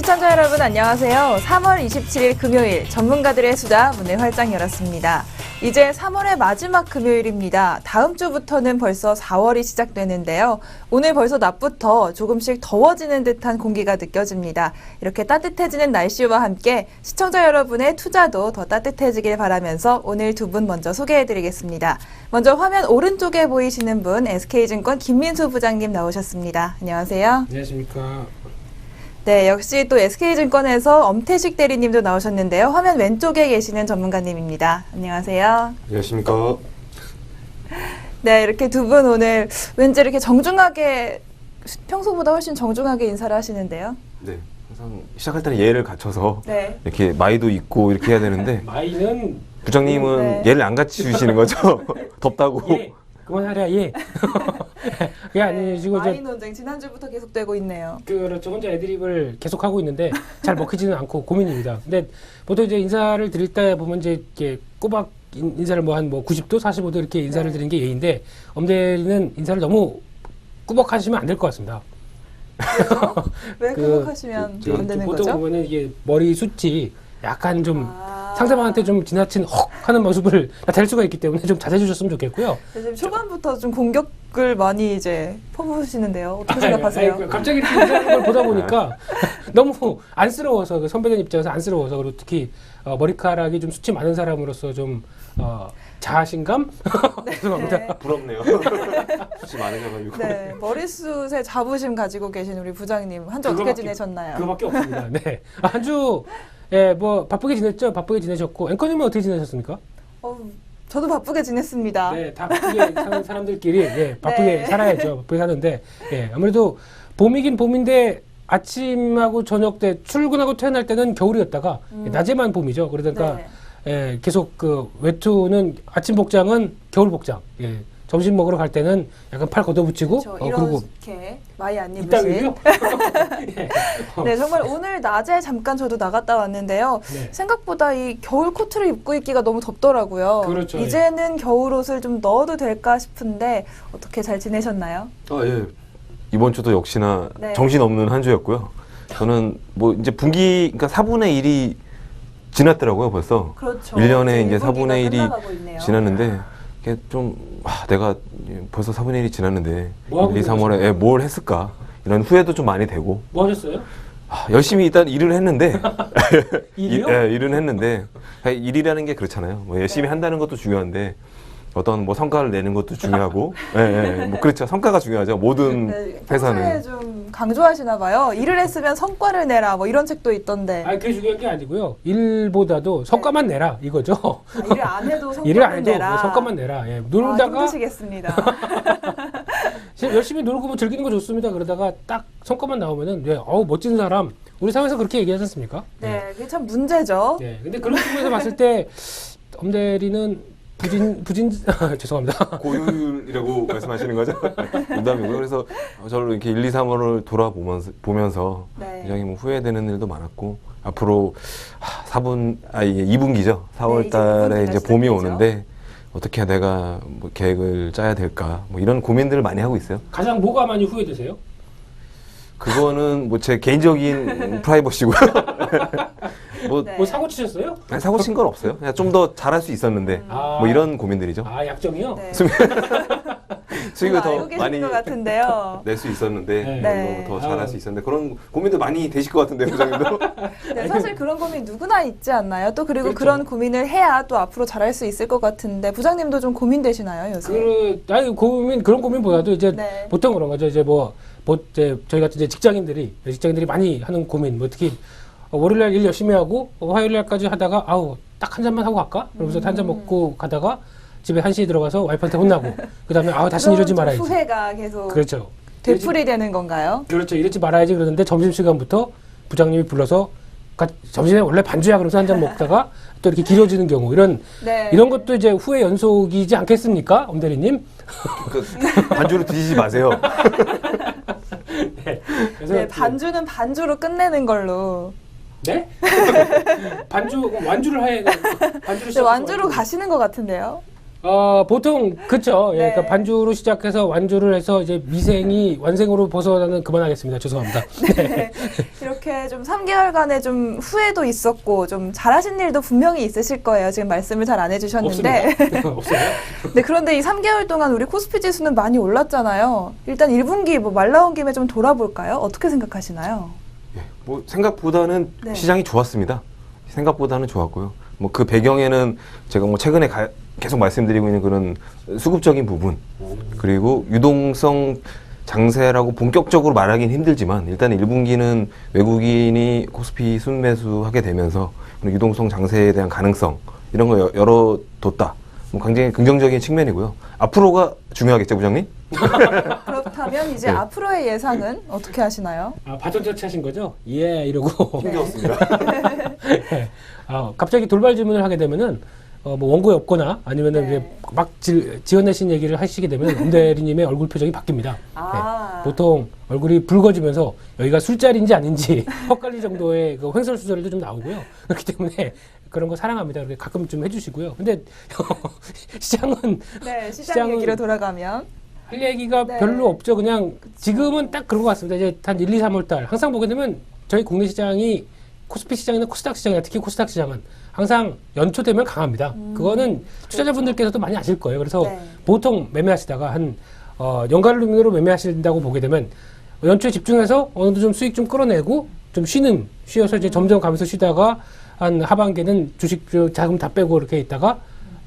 시청자 여러분 안녕하세요. 3월 27일 금요일 전문가들의 수다 문을 활짝 열었습니다. 이제 3월의 마지막 금요일입니다. 다음 주부터는 벌써 4월이 시작되는데요. 오늘 벌써 낮부터 조금씩 더워지는 듯한 공기가 느껴집니다. 이렇게 따뜻해지는 날씨와 함께 시청자 여러분의 투자도 더 따뜻해지길 바라면서 오늘 두 분 먼저 소개해드리겠습니다. 먼저 화면 오른쪽에 보이시는 분 SK증권 김민수 부장님 나오셨습니다. 안녕하세요. 안녕하십니까. 네, 역시 또 SK증권에서 엄태식 대리님도 나오셨는데요. 화면 왼쪽에 계시는 전문가님입니다. 안녕하세요. 안녕하십니까. 네, 이렇게 두 분 오늘 왠지 이렇게 정중하게 평소보다 훨씬 정중하게 인사를 하시는데요. 네, 항상 시작할 때는 예를 갖춰서 네. 이렇게 마이도 있고 이렇게 해야 되는데 마이는 부장님은 네. 예를 안 갖추시는 거죠? 덥다고. 예. 그만하랴 예. 그게 아니시고 마이 논쟁 지난주부터 계속되고 있네요. 그렇죠. 혼자 애드립을 계속 하고 있는데 잘 먹히지는 않고 고민입니다. 근데 보통 이제 인사를 드릴 때 보면 이제 이렇게 꼬박 인사를 뭐 한 90도, 45도 이렇게 인사를 네. 드리는 게 예인데 엄대리는 인사를 너무 꾸벅하시면 안 될 것 같습니다. 그래서 왜 그- 그렇하시면 안 되는 보통 거죠? 보면은 이게 머리 숱이 약간 좀 아. 상대방한테 좀 지나친 헉 하는 모습을 나타낼 수가 있기 때문에 좀 자제해 주셨으면 좋겠고요. 지금 초반부터 좀 공격을 많이 이제 퍼부으시는데요. 어떻게 생각하세요? 아니, 갑자기 이렇게 인사하는 걸 보다 보니까 너무 안쓰러워서 그 선배님 입장에서 안쓰러워서 그리고 특히 머리카락이 좀 숱이 많은 사람으로서 좀 자신감? 죄송합니다. 네. 부럽네요. 혹시 많으셔가지고. 네, 머리숱에 자부심 가지고 계신 우리 부장님 한 주 어떻게 그거밖에- 지내셨나요? 그거밖에 없습니다. 네. 한 주 예, 뭐 바쁘게 지냈죠. 바쁘게 지내셨고 앵커님은 어떻게 지내셨습니까? 저도 바쁘게 지냈습니다. 네, 다 바쁘게 사는 사람들끼리 예, 바쁘게 네. 살아야죠. 바쁘게 사는데 예, 아무래도 봄이긴 봄인데 아침하고 저녁 때 출근하고 퇴근할 때는 겨울이었다가 낮에만 봄이죠. 그러니까 네. 예, 계속 그 외투는 아침 복장은 겨울 복장. 예, 점심 먹으러 갈 때는 약간 팔 걷어붙이고 그렇죠. 그리고 이렇게 많이 안 입으신. 이따위요. 네, 정말 오늘 낮에 잠깐 저도 나갔다 왔는데요. 네. 생각보다 이 겨울 코트를 입고 있기가 너무 덥더라고요. 그렇죠, 이제는 겨울 옷을 좀 넣어도 될까 싶은데 어떻게 잘 지내셨나요? 아, 예. 이번 주도 역시나 네. 정신없는 한 주였고요. 저는 뭐 이제 분기, 그러니까 4분의 1이 지났더라고요, 벌써. 그렇죠. 1년에 이제 일분기가 4분의 1이 끝나가고 있네요. 지났는데, 이게 좀, 내가 벌써 4분의 1이 지났는데, 뭐 하고 1, 2, 3월에 계셨어요? 뭘 했을까? 이런 후회도 좀 많이 되고, 뭐 하셨어요? 열심히 일단 일을 했는데, 일이요? 일은 했는데, 일이라는 게 그렇잖아요. 뭐 열심히 네. 한다는 것도 중요한데, 어떤 뭐 성과를 내는 것도 중요하고, 뭐 그렇죠. 성과가 중요하죠. 모든 네, 평소에 회사는. 좀 강조하시나 봐요. 일을 했으면 성과를 내라 뭐 이런 책도 있던데. 아, 그게 중요한 게 아니고요. 일보다도 성과만 내라 이거죠. 일을 안 해도 성과를 일을 안 해도 내라. 성과만 내라. 예, 아, 놀다가 힘드시겠습니다. 열심히 놀고 뭐 즐기는 거 좋습니다. 그러다가 딱 성과만 나오면은 예, 어우 멋진 사람. 우리 사회에서 그렇게 얘기하지 않습니까? 네, 그게 참 문제죠. 네. 근데 그런 부분에서 봤을 때 엄대리는 부진 죄송합니다. 고효율이라고 말씀하시는 거죠? 농담이고요. 그래서 저를 이렇게 1, 2, 3월을 보면서 네. 굉장히 뭐 후회되는 일도 많았고, 앞으로 2분기죠. 4월 네, 달에 이제 이제 봄이 시작되죠. 오는데, 어떻게 내가 뭐 계획을 짜야 될까, 뭐 이런 고민들을 많이 하고 있어요. 가장 뭐가 많이 후회되세요? 그거는 뭐 제 개인적인 프라이버시고요. 뭐 네. 뭐 사고 치셨어요? 사고 친 건 없어요. 그냥 좀 더 잘할 수 있었는데, 아. 뭐 이런 고민들이죠. 아, 약점이요? 네. 수익을 알고 더 계신 많이 것 같은데요. 낼 수 있었는데 네. 네. 더 잘할 수 있었는데 그런 고민도 많이 되실 것 같은데요, 부장님도. 네, 사실 그런 고민 누구나 있지 않나요? 또 그리고 그렇죠. 그런 고민을 해야 또 앞으로 잘할 수 있을 것 같은데 부장님도 좀 고민되시나요, 요새? 아니 그런 고민보다도 이제 네. 보통 그런 거죠. 이제 이제 저희 같은 이제 직장인들이 많이 하는 고민, 뭐 특히 월요일날 일 열심히 하고 화요일날까지 하다가 아우 딱 한 잔만 하고 갈까? 그러면서 한 잔 먹고 가다가 집에 1시에 들어가서 와이프한테 혼나고 그다음에 다시 그런 이러지 좀 말아야지. 후회가 계속 그렇죠. 되풀이되는 건가요? 그렇죠. 이러지 말아야지 그러는데 점심시간부터 부장님이 불러서 점심에 원래 반주야 그러면서 한 잔 먹다가 또 이렇게 길어지는 경우 네. 이런 것도 이제 후회 연속이지 않겠습니까? 엄 대리님? 그 반주로 드시지 마세요. 그래서 네, 반주는 반주로 끝내는 걸로. 네? 완주를 해. 반주를 네, 완주로 가시는 것 같은데요. 보통 그쵸. 예, 네. 그러니까 반주로 시작해서 완주를 해서 이제 미생이 완생으로 벗어나는 그만하겠습니다. 죄송합니다. 네. 이렇게 좀 3개월간의 좀 후회도 있었고 좀 잘하신 일도 분명히 있으실 거예요. 지금 말씀을 잘 안 해주셨는데. 없습니다. 없어요? 네, 그런데 이 3개월 동안 우리 코스피 지수는 많이 올랐잖아요. 일단 1분기 뭐 말 나온 김에 좀 돌아볼까요? 어떻게 생각하시나요? 예, 뭐 생각보다는 네. 시장이 좋았습니다. 생각보다는 좋았고요. 뭐 그 배경에는 제가 뭐 최근에 계속 말씀드리고 있는 그런 수급적인 부분, 그리고 유동성 장세라고 본격적으로 말하기는 힘들지만 일단 1분기는 외국인이 코스피 순매수하게 되면서 유동성 장세에 대한 가능성 이런 거 열어뒀다. 뭐 굉장히 긍정적인 측면이고요. 앞으로가 중요하겠죠, 부장님? 그렇다면 이제 네. 앞으로의 예상은 어떻게 하시나요? 바톤 터치하신 거죠? 예, 이러고. 힘들었습니다. 예. 갑자기 돌발 질문을 하게 되면은 뭐 원고에 없거나 아니면은 네. 이제 막 지어내신 얘기를 하시게 되면 엄 대리님의 얼굴 표정이 바뀝니다. 아. 예. 보통 얼굴이 붉어지면서 여기가 술자리인지 아닌지 헛갈릴 정도의 그 횡설수설도 좀 나오고요. 그렇기 때문에 그런 거 사랑합니다. 그렇게 가끔 좀 해주시고요. 근데 시장은 네, 시장 시장은- 얘기로 돌아가면 할 얘기가 네. 별로 없죠. 그냥 지금은 딱 그런 것 같습니다. 이제 한 1, 2, 3월 달 항상 보게 되면 저희 국내 시장이 코스피 시장이나 코스닥 시장이나 특히 코스닥 시장은 항상 연초 되면 강합니다. 그거는 투자자분들께서도 많이 아실 거예요. 그래서 네. 보통 매매하시다가 한 연간으로 매매하신다고 보게 되면 연초에 집중해서 어느 정도 좀 수익 좀 끌어내고 좀 쉬어서 이제 점점 가면서 쉬다가 한 하반기는 주식 자금 다 빼고 이렇게 있다가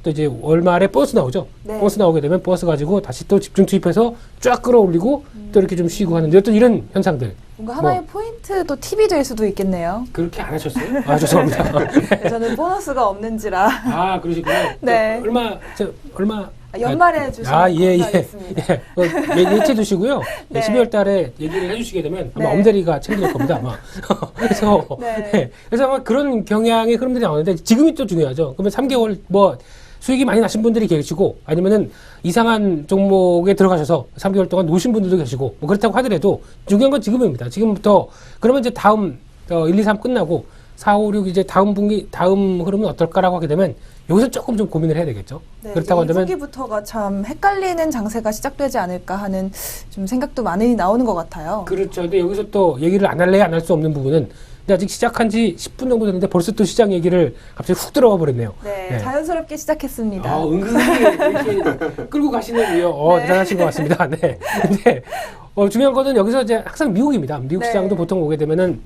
또 이제 월말에 버스 나오죠. 네. 버스 나오게 되면 버스 가지고 다시 또 집중 투입해서 쫙 끌어올리고 또 이렇게 좀 쉬고 하는데 어떤 이런 현상들. 뭔가 하나의 뭐. 포인트도 팁이 될 수도 있겠네요. 그렇게 안 하셨어요? 죄송합니다. 네, 저는 보너스가 없는지라 그러시구나. 네. 얼마 연말에 주시면 감사하겠습니다. 예치해 두시고요. 네. 12월 달에 얘기를 해주시게 되면 아마 네. 엄대리가 챙길 겁니다. 아마. 그래서, 네. 그래서 아마 그런 경향의 흐름들이 나오는데 지금이 또 중요하죠. 그러면 3개월 뭐 수익이 많이 나신 분들이 계시고 아니면은 이상한 종목에 들어가셔서 3개월 동안 노신 분들도 계시고 뭐 그렇다고 하더라도 중요한 건 지금입니다. 지금부터 그러면 이제 다음 1, 2, 3 끝나고 4, 5, 6 이제 다음 분기 다음 흐름은 어떨까라고 하게 되면 여기서 조금 좀 고민을 해야 되겠죠. 네, 그렇다고 한다면 2분기부터가 참 헷갈리는 장세가 시작되지 않을까 하는 좀 생각도 많이 나오는 것 같아요. 그렇죠. 근데 여기서 또 얘기를 안 할래 안 할 수 없는 부분은 근데 아직 시작한 지 10분 정도 됐는데 벌써 또 시장 얘기를 갑자기 훅 들어가 버렸네요. 네, 네. 자연스럽게 시작했습니다. 은근히 이렇게 끌고 가시는군요. 네. 대단하신 것 같습니다. 네. 근데 중요한 거는 여기서 이제 항상 미국입니다. 미국 네. 시장도 보통 오게 되면은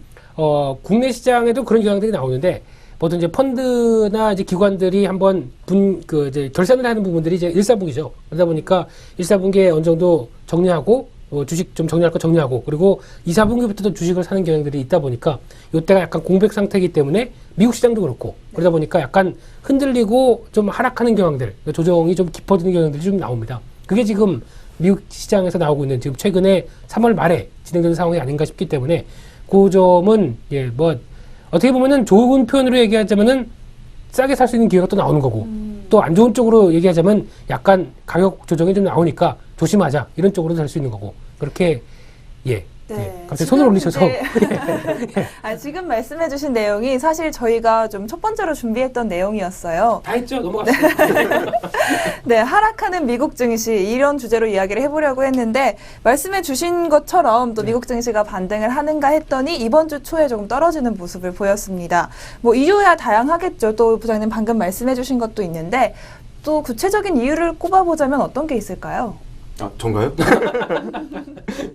국내 시장에도 그런 경향들이 나오는데 보통 이제 펀드나 이제 기관들이 한번 이제 결산을 하는 부분들이 이제 1, 4분기죠. 그러다 보니까 1, 4분기에 어느 정도 정리하고 주식 좀 정리할 거 정리하고 그리고 2, 4분기부터도 주식을 사는 경향들이 있다 보니까 이때가 약간 공백 상태이기 때문에 미국 시장도 그렇고 그러다 보니까 약간 흔들리고 좀 하락하는 경향들 조정이 좀 깊어지는 경향들이 좀 나옵니다. 그게 지금 미국 시장에서 나오고 있는 지금 최근에 3월 말에 진행되는 상황이 아닌가 싶기 때문에 그 점은 어떻게 보면은 좋은 표현으로 얘기하자면은 싸게 살 수 있는 기회가 또 나오는 거고 또 안 좋은 쪽으로 얘기하자면 약간 가격 조정이 좀 나오니까 조심하자 이런 쪽으로도 살 수 있는 거고 그렇게 갑자기 손을 올리셔서 지금 말씀해주신 내용이 사실 저희가 좀 첫 번째로 준비했던 내용이었어요. 다 했죠. 넘어갔습니다. 네, 하락하는 미국 증시 이런 주제로 이야기를 해보려고 했는데 말씀해주신 것처럼 또 미국 증시가 반등을 하는가 했더니 이번 주 초에 조금 떨어지는 모습을 보였습니다. 뭐 이유야 다양하겠죠. 또 부장님 방금 말씀해주신 것도 있는데 또 구체적인 이유를 꼽아보자면 어떤 게 있을까요? 전가요?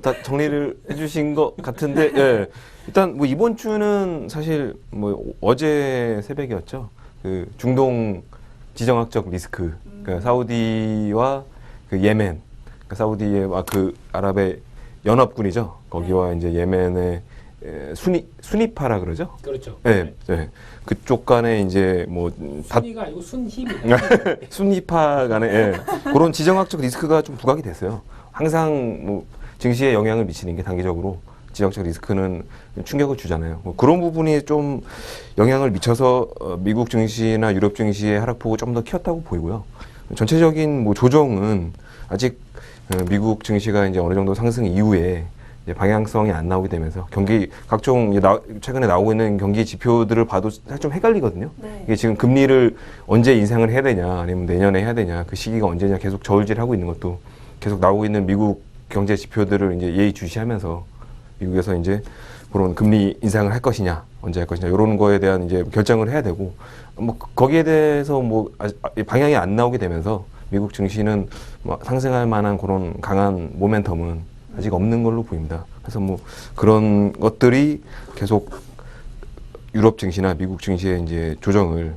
다 정리를 해주신 것 같은데, 예. 일단 뭐 이번 주는 사실 뭐 어제 새벽이었죠. 그 중동 지정학적 리스크, 그러니까 사우디와 그 예멘, 그러니까 사우디의 그 아랍의 연합군이죠. 거기와 이제 예멘의 순위파라 그러죠. 그렇죠. 네, 네. 그쪽 간에 이제 뭐 순위가 아니고 순힘이에요. 순위파 간에 그런 지정학적 리스크가 좀 부각이 됐어요. 항상 뭐 증시에 영향을 미치는 게 단기적으로 지정학적 리스크는 충격을 주잖아요. 뭐 그런 부분이 좀 영향을 미쳐서 미국 증시나 유럽 증시의 하락폭을 좀 더 키웠다고 보이고요. 전체적인 뭐 조정은 아직 미국 증시가 이제 어느 정도 상승 이후에 이제 방향성이 안 나오게 되면서 경기 각종 최근에 나오고 있는 경기 지표들을 봐도 사실 좀 헷갈리거든요. 네. 이게 지금 금리를 언제 인상을 해야 되냐, 아니면 내년에 해야 되냐, 그 시기가 언제냐 계속 저울질하고 있는 것도 계속 나오고 있는 미국 경제 지표들을 이제 예의주시하면서 미국에서 이제 그런 금리 인상을 할 것이냐, 언제 할 것이냐 이런 거에 대한 이제 결정을 해야 되고 뭐 거기에 대해서 뭐 방향이 안 나오게 되면서 미국 증시는 뭐 상승할 만한 그런 강한 모멘텀은 아직 없는 걸로 보입니다. 그래서 뭐 그런 것들이 계속 유럽 증시나 미국 증시의 이제 조정을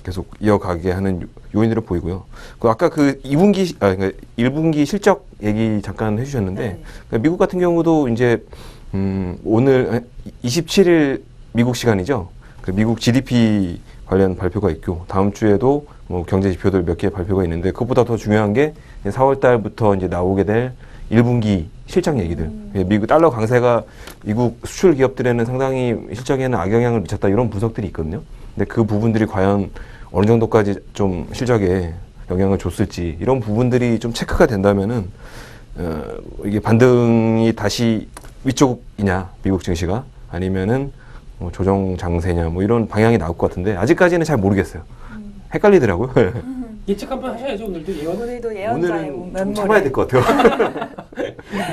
계속 이어가게 하는 요인으로 보이고요. 그 아까 그 2분기, 그러니까 1분기 실적 얘기 잠깐 해주셨는데 네. 그러니까 미국 같은 경우도 이제 오늘 27일 미국 시간이죠. 그 미국 GDP 관련 발표가 있고 다음 주에도 뭐 경제 지표들 몇 개 발표가 있는데 그것보다 더 중요한 게 4월 달부터 이제 나오게 될 1분기 실적 얘기들. 미국 달러 강세가 미국 수출 기업들에는 상당히 실적에는 악영향을 미쳤다 이런 분석들이 있거든요. 근데 그 부분들이 과연 어느 정도까지 좀 실적에 영향을 줬을지 이런 부분들이 좀 체크가 된다면은 이게 반등이 다시 위쪽이냐 미국 증시가 아니면은 뭐 조정 장세냐 뭐 이런 방향이 나올 것 같은데 아직까지는 잘 모르겠어요. 헷갈리더라고요. 예측 한번 하셔야죠. 오늘도 예언. 오늘도 예언자의 오늘은 좀 면모를. 참아야 될 것 같아요.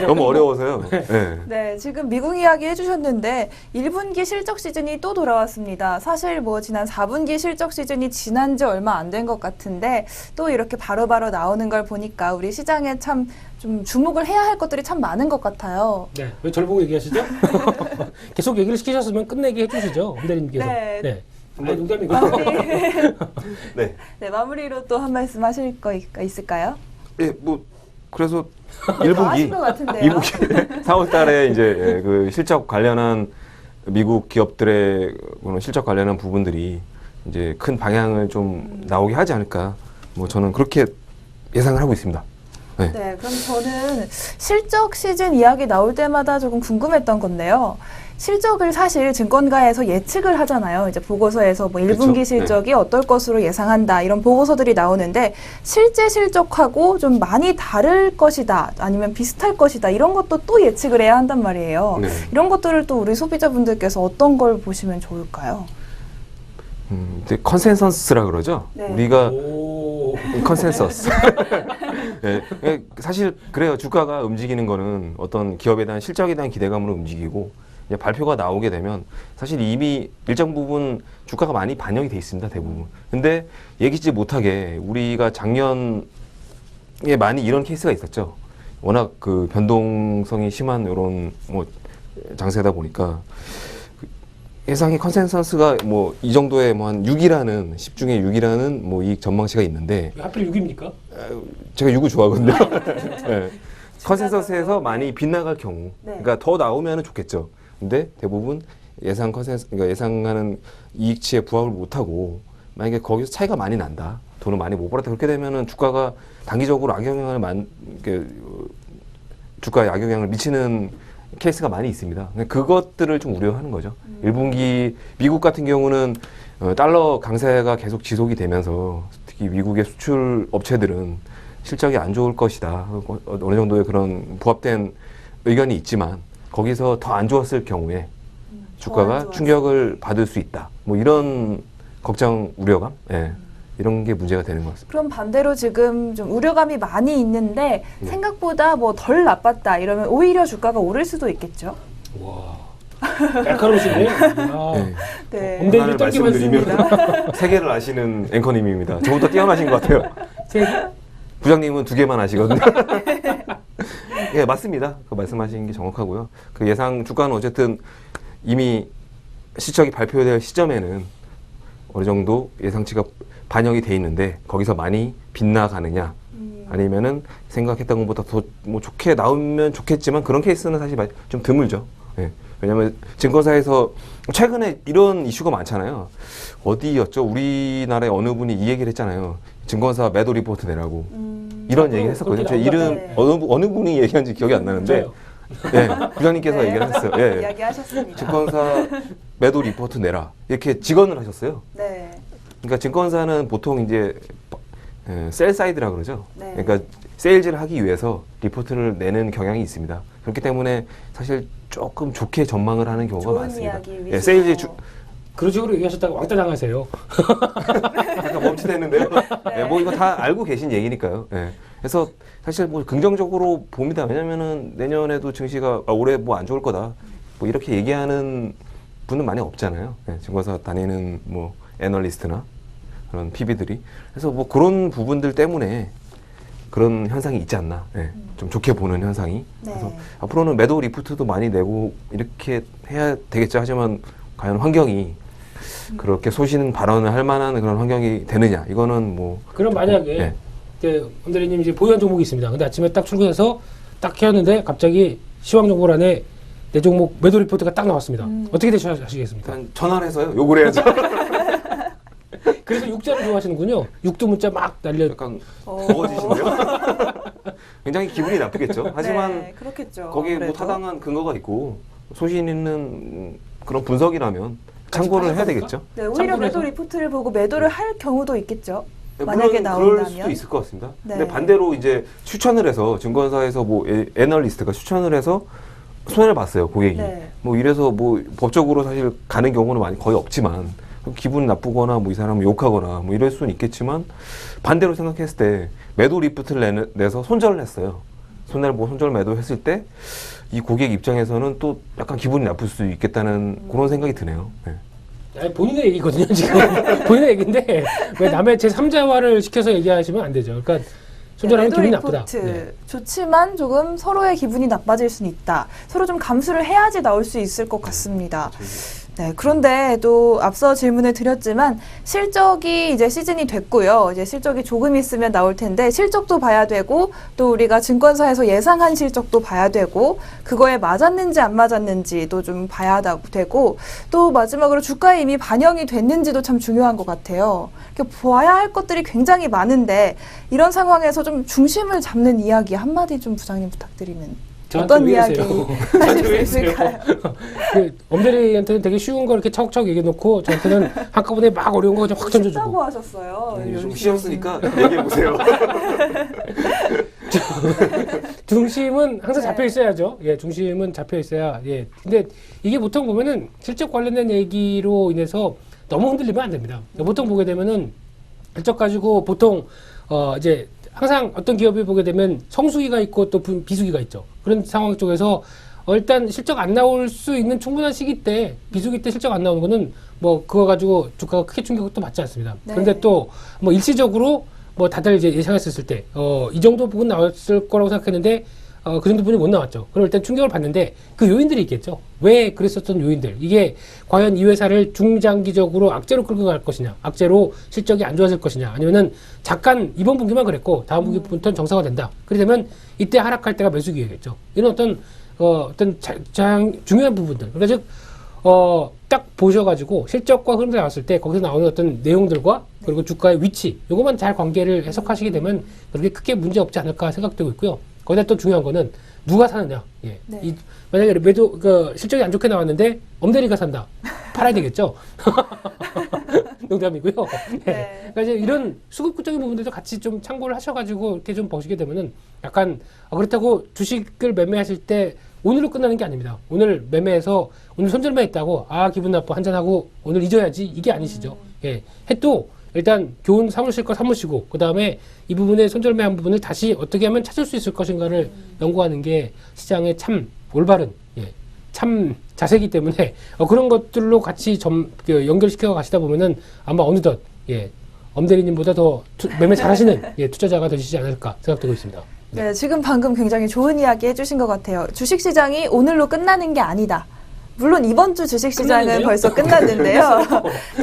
너무 어려워서요. 네. 네, 지금 미국 이야기 해주셨는데 1분기 실적 시즌이 또 돌아왔습니다. 사실 뭐 지난 4분기 실적 시즌이 지난 지 얼마 안 된 것 같은데 또 이렇게 바로바로 나오는 걸 보니까 우리 시장에 참 좀 주목을 해야 할 것들이 참 많은 것 같아요. 네. 왜 저를 보고 얘기하시죠? 계속 얘기를 시키셨으면 끝내게 해주시죠. 엄대리님께서. 네. 네. 아니, 농담이고. 네. 네, 마무리로 또 한 말씀 하실 거 있을까요? 예, 뭐 그래서 다 1분기 하신 것 같은데요. 2분기 4월 달에 이제 그 실적 관련한 미국 기업들의 그런 실적 관련한 부분들이 이제 큰 방향을 좀 나오게 하지 않을까. 뭐 저는 그렇게 예상을 하고 있습니다. 네. 네, 그럼 저는 실적 시즌 이야기 나올 때마다 조금 궁금했던 건데요. 실적을 사실 증권가에서 예측을 하잖아요. 이제 보고서에서 뭐 1분기 그렇죠? 실적이 어떨 것으로 예상한다. 이런 보고서들이 나오는데 실제 실적하고 좀 많이 다를 것이다. 아니면 비슷할 것이다. 이런 것도 또 예측을 해야 한단 말이에요. 네. 이런 것들을 또 우리 소비자분들께서 어떤 걸 보시면 좋을까요? 이제 컨센서스라 그러죠. 네. 우리가 오. 컨센서스. 네, 사실 그래요. 주가가 움직이는 거는 어떤 기업에 대한 실적에 대한 기대감으로 움직이고 이제 발표가 나오게 되면 사실 이미 일정 부분 주가가 많이 반영이 돼 있습니다. 대부분. 근데 예기치 못하게 우리가 작년에 많이 이런 케이스가 있었죠. 워낙 그 변동성이 심한 이런 뭐 장세다 보니까 예상의 컨센서스가 뭐 이 정도의 뭐 한 6이라는 10 중에 6이라는 뭐 이익 전망치가 있는데 하필 6입니까? 제가 6을 좋아하거든요. 네. 컨센서스에서 많이 빗나갈 경우, 네. 그러니까 더 나오면 좋겠죠. 근데 대부분 예상 컨센서스, 그러니까 예상하는 이익치에 부합을 못하고 만약에 거기서 차이가 많이 난다, 돈을 많이 못 벌었다 그렇게 되면은 주가가 단기적으로 악영향을 주가에 악영향을 미치는 케이스가 많이 있습니다. 근데 그것들을 좀 우려하는 거죠. 1분기 미국 같은 경우는 달러 강세가 계속 지속이 되면서 특히 미국의 수출 업체들은 실적이 안 좋을 것이다. 어느 정도의 그런 부합된 의견이 있지만 거기서 더 안 좋았을 경우에 주가가 충격을 받을 수 있다. 뭐 이런 걱정, 우려감, 예, 이런 게 문제가 되는 것 같습니다. 그럼 반대로 지금 좀 우려감이 많이 있는데 네. 생각보다 뭐 덜 나빴다 이러면 오히려 주가가 오를 수도 있겠죠. 와. 날카로우시네. 아. 네. 네. 엄대- 하나를 떨기만 말씀드리면 세계를 아시는 앵커님입니다. 저보다 뛰어나신 것 같아요. 부장님은 2개만 아시거든요. 예, 맞습니다. 그 말씀하신 게 정확하고요. 그 예상 주가는 어쨌든 이미 실적이 발표될 시점에는 어느 정도 예상치가 반영이 돼 있는데 거기서 많이 빗나가느냐 아니면은 생각했던 것보다 더 뭐 좋게 나오면 좋겠지만 그런 케이스는 사실 좀 드물죠. 예. 왜냐하면 증권사에서 최근에 이런 이슈가 많잖아요. 어디였죠? 우리나라의 어느 분이 이 얘기를 했잖아요. 증권사 매도 리포트 내라고. 이런 얘기를 했었거든요. 제 이름 네. 어느 분이 얘기한지 기억이 안 나는데 예, 부장님께서 네. 얘기를 하셨어요. 예. 이야기하셨습니다. 증권사 매도 리포트 내라. 이렇게 직언을 하셨어요. 네. 그러니까 증권사는 보통 이제 셀 사이드라 그러죠. 네. 그러니까 세일즈를 하기 위해서 리포트를 내는 경향이 있습니다. 그렇기 때문에 사실 조금 좋게 전망을 하는 경우가 좋은 많습니다. 이야기 위주로. 예, 세일즈 그런 식으로 얘기하셨다가 왕따 당하세요. 약간 멈칫했는데요. 예, 뭐 이거 다 알고 계신 얘기니까요. 예. 그래서 사실 뭐 긍정적으로 봅니다. 왜냐면은 내년에도 증시가 올해 뭐 안 좋을 거다. 뭐 이렇게 얘기하는 분은 많이 없잖아요. 예, 증권사 다니는 뭐 애널리스트나 그런 PB들이. 그래서 뭐 그런 부분들 때문에 그런 현상이 있지 않나. 예, 좀 좋게 보는 현상이. 네. 그래서 앞으로는 매도 리포트도 많이 내고 이렇게 해야 되겠죠. 하지만 과연 환경이 그렇게 소신 발언을 할 만한 그런 환경이 되느냐. 이거는 뭐. 그럼 만약에 예. 이제 엄대리님 이제 보유한 종목이 있습니다. 근데 아침에 딱 출근해서 딱 해왔는데 갑자기 시황 정보란에 내 종목 매도 리포트가 딱 나왔습니다. 어떻게 대처하시겠습니까? 일단 전화를 해서요. 욕을 해야죠. 그래서 육자를 좋아하시는군요. 육두 문자 막 날려. 약간 더워지시네요. 굉장히 기분이 나쁘겠죠. 하지만 네, 그렇겠죠. 거기에 뭐 그래도. 타당한 근거가 있고 소신 있는 그런 분석이라면 참고를 해야 되겠죠. 네, 오히려 참고로 매도 해서. 리포트를 보고 매도를 할 경우도 있겠죠. 네, 만약에 물론 나온다면. 그럴 수도 있을 것 같습니다. 네. 근데 반대로 이제 추천을 해서 증권사에서 뭐 애널리스트가 추천을 해서 손해를 봤어요, 고객이. 네. 뭐 이래서 뭐 법적으로 사실 가는 경우는 많이 거의 없지만 기분 나쁘거나 뭐 이 사람을 욕하거나 뭐 이럴 수는 있겠지만 반대로 생각했을 때 매도 리포트를 내서 손절을 했어요. 손해를 보고 손절 매도했을 때 이 고객 입장에서는 또 약간 기분이 나쁠 수 있겠다는 그런 생각이 드네요. 네. 아니, 본인의 얘기거든요, 지금. 본인의 얘기인데, 왜 남의 제3자화를 시켜서 얘기하시면 안 되죠. 그러니까, 손절하면 매도 기분이 리포트 나쁘다. 네. 좋지만 조금 서로의 기분이 나빠질 수는 있다. 서로 좀 감수를 해야지 나올 수 있을 것 같습니다. 네, 그런데 또 앞서 질문을 드렸지만 실적이 이제 시즌이 됐고요. 이제 실적이 조금 있으면 나올 텐데 실적도 봐야 되고 또 우리가 증권사에서 예상한 실적도 봐야 되고 그거에 맞았는지 안 맞았는지도 좀 봐야 되고 또 마지막으로 주가에 이미 반영이 됐는지도 참 중요한 것 같아요. 이렇게 봐야 할 것들이 굉장히 많은데 이런 상황에서 좀 중심을 잡는 이야기 한마디 좀 부장님 부탁드리면 어떤 이야기 하실 수 있을까요? 엄대리한테는 되게 쉬운 거 이렇게 차곡차곡 얘기해놓고 저한테는 한꺼번에 막 어려운 거 확 던져주고. 쉽다고 하셨어요. 좀 쉬웠으니까 얘기해 보세요. 중심은 항상 네. 잡혀 있어야죠. 예, 중심은 잡혀 있어야. 예. 근데 이게 보통 보면은 실적 관련된 얘기로 인해서 너무 흔들리면 안 됩니다. 보통 보게 되면은 실적 가지고 보통 이제 항상 어떤 기업을 보게 되면 성수기가 있고 또 비수기가 있죠. 그런 상황 쪽에서 일단 실적 안 나올 수 있는 충분한 시기 때 비수기 때 실적 안 나오는 거는 뭐 그거 가지고 주가가 크게 충격도 받지 않습니다. 네. 그런데 또 뭐 일시적으로 뭐 다들 이제 예상했을 때 이 정도 부분 나왔을 거라고 생각했는데 그 정도 분이 못 나왔죠. 그럼 일단 충격을 받는데 그 요인들이 있겠죠. 왜 그랬었던 요인들. 이게 과연 이 회사를 중장기적으로 악재로 끌고 갈 것이냐. 악재로 실적이 안 좋아질 것이냐. 아니면은 잠깐 이번 분기만 그랬고 다음 분기부터는 정상화 된다. 그렇게 되면 이때 하락할 때가 매수 기회겠죠. 이런 어떤 중요한 부분들. 그러니까 즉, 딱 보셔가지고 실적과 흐름이 나왔을 때 거기서 나오는 어떤 내용들과 그리고 주가의 위치, 요것만 잘 관계를 해석하시게 되면 그렇게 크게 문제 없지 않을까 생각되고 있고요. 거기다 또 중요한 거는 누가 사느냐. 예. 네. 만약에 실적이 안 좋게 나왔는데 엄대리가 산다. 팔아야 되겠죠. 농담이고요. 예. 네. 그러니까 이제 이런 수급적인 부분들도 같이 좀 참고를 하셔가지고 이렇게 좀 보시게 되면은 약간 그렇다고 주식을 매매하실 때 오늘로 끝나는 게 아닙니다. 오늘 매매해서 오늘 손절만 했다고 기분 나빠 한잔하고 오늘 잊어야지 이게 아니시죠. 예. 해도 일단 교훈 삼으실 거 삼으시고 그 다음에 이 부분에 손절매한 부분을 다시 어떻게 하면 찾을 수 있을 것인가를 연구하는 게 시장의 참 올바른 참 자세이기 때문에 그런 것들로 같이 연결시켜 가시다 보면은 아마 어느덧 엄대리님보다 더 매매 잘하시는 투자자가 되시지 않을까 생각되고 있습니다. 네, 지금 방금 굉장히 좋은 이야기 해주신 것 같아요. 주식시장이 오늘로 끝나는 게 아니다. 물론 이번 주 주식시장은 끝났는데요? 벌써 끝났는데요.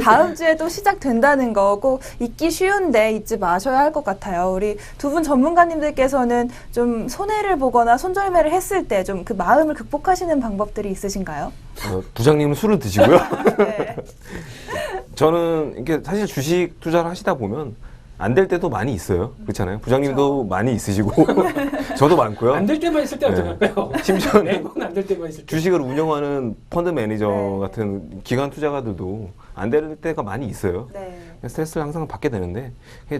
다음 주에 또 시작된다는 거 꼭 잊기 쉬운데 잊지 마셔야 할 것 같아요. 우리 두 분 전문가님들께서는 좀 손해를 보거나 손절매를 했을 때 좀 그 마음을 극복하시는 방법들이 있으신가요? 부장님은 술을 드시고요. 네. 저는 이게 사실 주식 투자를 하시다 보면 안 될 때도 많이 있어요. 그렇잖아요. 부장님도 많이 있으시고 저도 많고요. 안 될 때만 있을 때 어떡할까요? 심지어는 매번 안 될 때만 있을 때. 주식을 운영하는 펀드 매니저 네. 같은 기관 투자가들도 안 될 때가 많이 있어요. 네. 스트레스를 항상 받게 되는데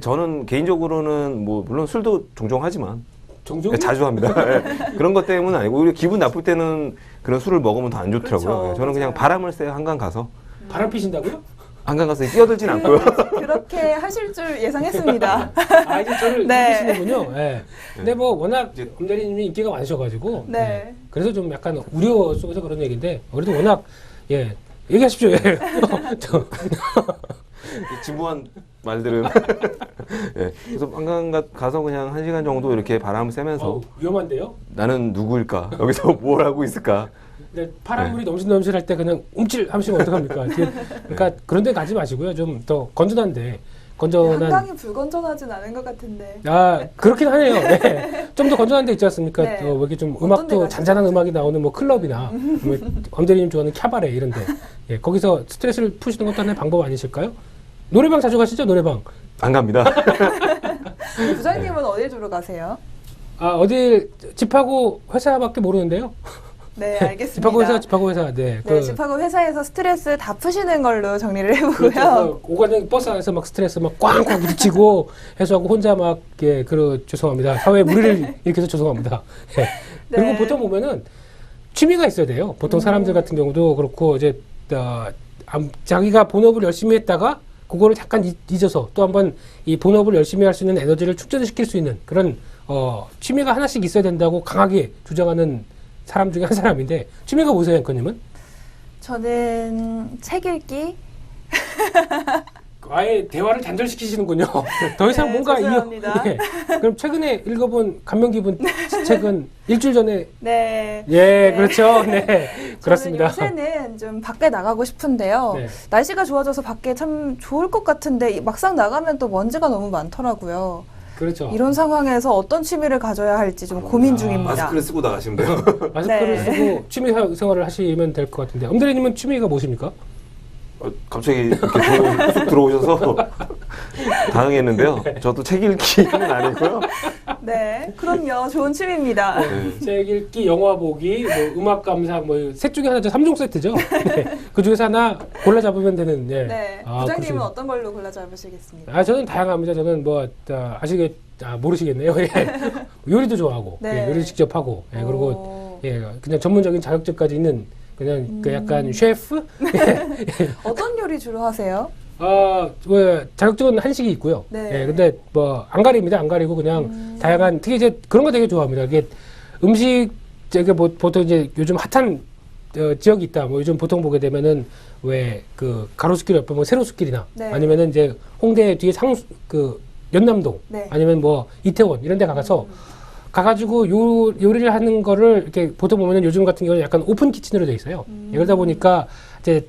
저는 개인적으로는 뭐 물론 술도 종종 하지만 종종 자주 합니다. 예. 그런 것 때문은 아니고 오히려 기분 나쁠 때는 그런 술을 먹으면 더 안 좋더라고요. 그렇죠. 예, 저는 그냥 맞아요. 바람을 쐬요. 한강 가서. 바람 피신다고요? 한강 가서 뛰어들진 않고요. 그렇게 하실 줄 예상했습니다. 아 이제 저를 네. 이기시는군요. 예. 근데 뭐 워낙 엄 대리님이 인기가 많으셔가지고 네. 예. 그래서 좀 약간 우려 속에서 그런 얘기인데 그래도 워낙 예 얘기하십시오. 예. 진부한 말들은. 예. 그래서 한강 가서 그냥 1시간 정도 이렇게 바람을 쐬면서 위험한데요? 나는 누구일까? 여기서 뭘 하고 있을까? 근데 파란물이 넘실넘실할 때 그냥 움찔 하시면 어떡합니까? 그러니까 그런 데 가지 마시고요. 좀 더 건전한데 건전한 한강이 불건전하진 않은 것 같은데. 아 그렇긴 하네요. 네. 좀 더 건전한 데 있지 않습니까? 네. 뭐 이렇게 좀 어떤 데 음악도 가시죠? 잔잔한 음악이 나오는 뭐 클럽이나 뭐 엄대리님 좋아하는 캬바레 이런데 예, 거기서 스트레스를 푸시는 것도 하나의 방법 아니실까요? 노래방 자주 가시죠? 노래방. 안 갑니다. 부장님은 어디 주로 가세요? 아 어디 집하고 회사밖에 모르는데요. 네, 알겠습니다. 집하고 회사. 네. 네, 집하고 회사에서 스트레스 다 푸시는 걸로 정리를 해보고요. 그렇죠. 오가는 버스 안에서 막 스트레스 막 꽝꽝 부딪히고 해소하고 혼자 막 예, 죄송합니다. 사회에 무리를 일으켜서 죄송합니다. 예. 그리고 네. 보통 보면은 취미가 있어야 돼요. 보통 사람들 같은 경우도 그렇고 이제 자기가 본업을 열심히 했다가 그거를 잠깐 잊어서 또 한번 이 본업을 열심히 할 수 있는 에너지를 충전시킬 수 있는 그런 취미가 하나씩 있어야 된다고 강하게 주장하는 사람 중에 한 사람인데 취미가 뭐세요, 앵커님은? 저는 책 읽기. 아예 대화를 단절시키시는군요. 더 이상 네, 뭔가 죄송합니다. 예. 그럼 최근에 읽어본 감명 깊은 책은 일주일 전에 네. 예 그렇죠. 네 그렇습니다. 저는 요새는 좀 밖에 나가고 싶은데요. 네. 날씨가 좋아져서 밖에 참 좋을 것 같은데 막상 나가면 또 먼지가 너무 많더라고요. 그렇죠. 이런 상황에서 어떤 취미를 가져야 할지 좀 고민 중입니다. 마스크를 쓰고 나가시면 돼요. 마스크를 네. 쓰고 취미 생활을 하시면 될 것 같은데 엄대리님은 취미가 무엇입니까? 갑자기 이렇게 쑥 들어오셔서 당황했는데요. 저도 책 읽기는 아니고요. 네, 그럼요. 좋은 취미입니다. 네. 책 읽기, 영화 보기, 뭐 음악 감상 뭐 셋 중에 하나죠. 3종 세트죠. 네. 그 중에서 하나 골라 잡으면 되는. 예. 네, 아, 부장님은 그렇습니다. 어떤 걸로 골라 잡으시겠습니까? 아 저는 다양합니다. 저는 뭐 모르시겠네요. 예. 요리도 좋아하고 네. 예, 요리 직접 하고 예, 그리고 오. 예, 그냥 전문적인 자격증까지 있는 그냥 그 약간 셰프. 어떤 요리 주로 하세요? 왜 자격증은 한식이 있고요. 네. 예, 근데 뭐 안 가립니다. 안 가리고 그냥 다양한 특히 이제 그런 거 되게 좋아합니다. 이게 음식 되게 뭐 보통 이제 요즘 핫한 지역이 있다. 뭐 요즘 보통 보게 되면은 왜 그 가로수길 옆에 뭐 세로수길이나 네. 아니면은 이제 홍대 뒤에 연남동 네. 아니면 뭐 이태원 이런 데 가서 가가지고 요리를 하는 거를 이렇게 보통 보면은 요즘 같은 경우는 약간 오픈 키친으로 돼 있어요. 그러다 보니까 이제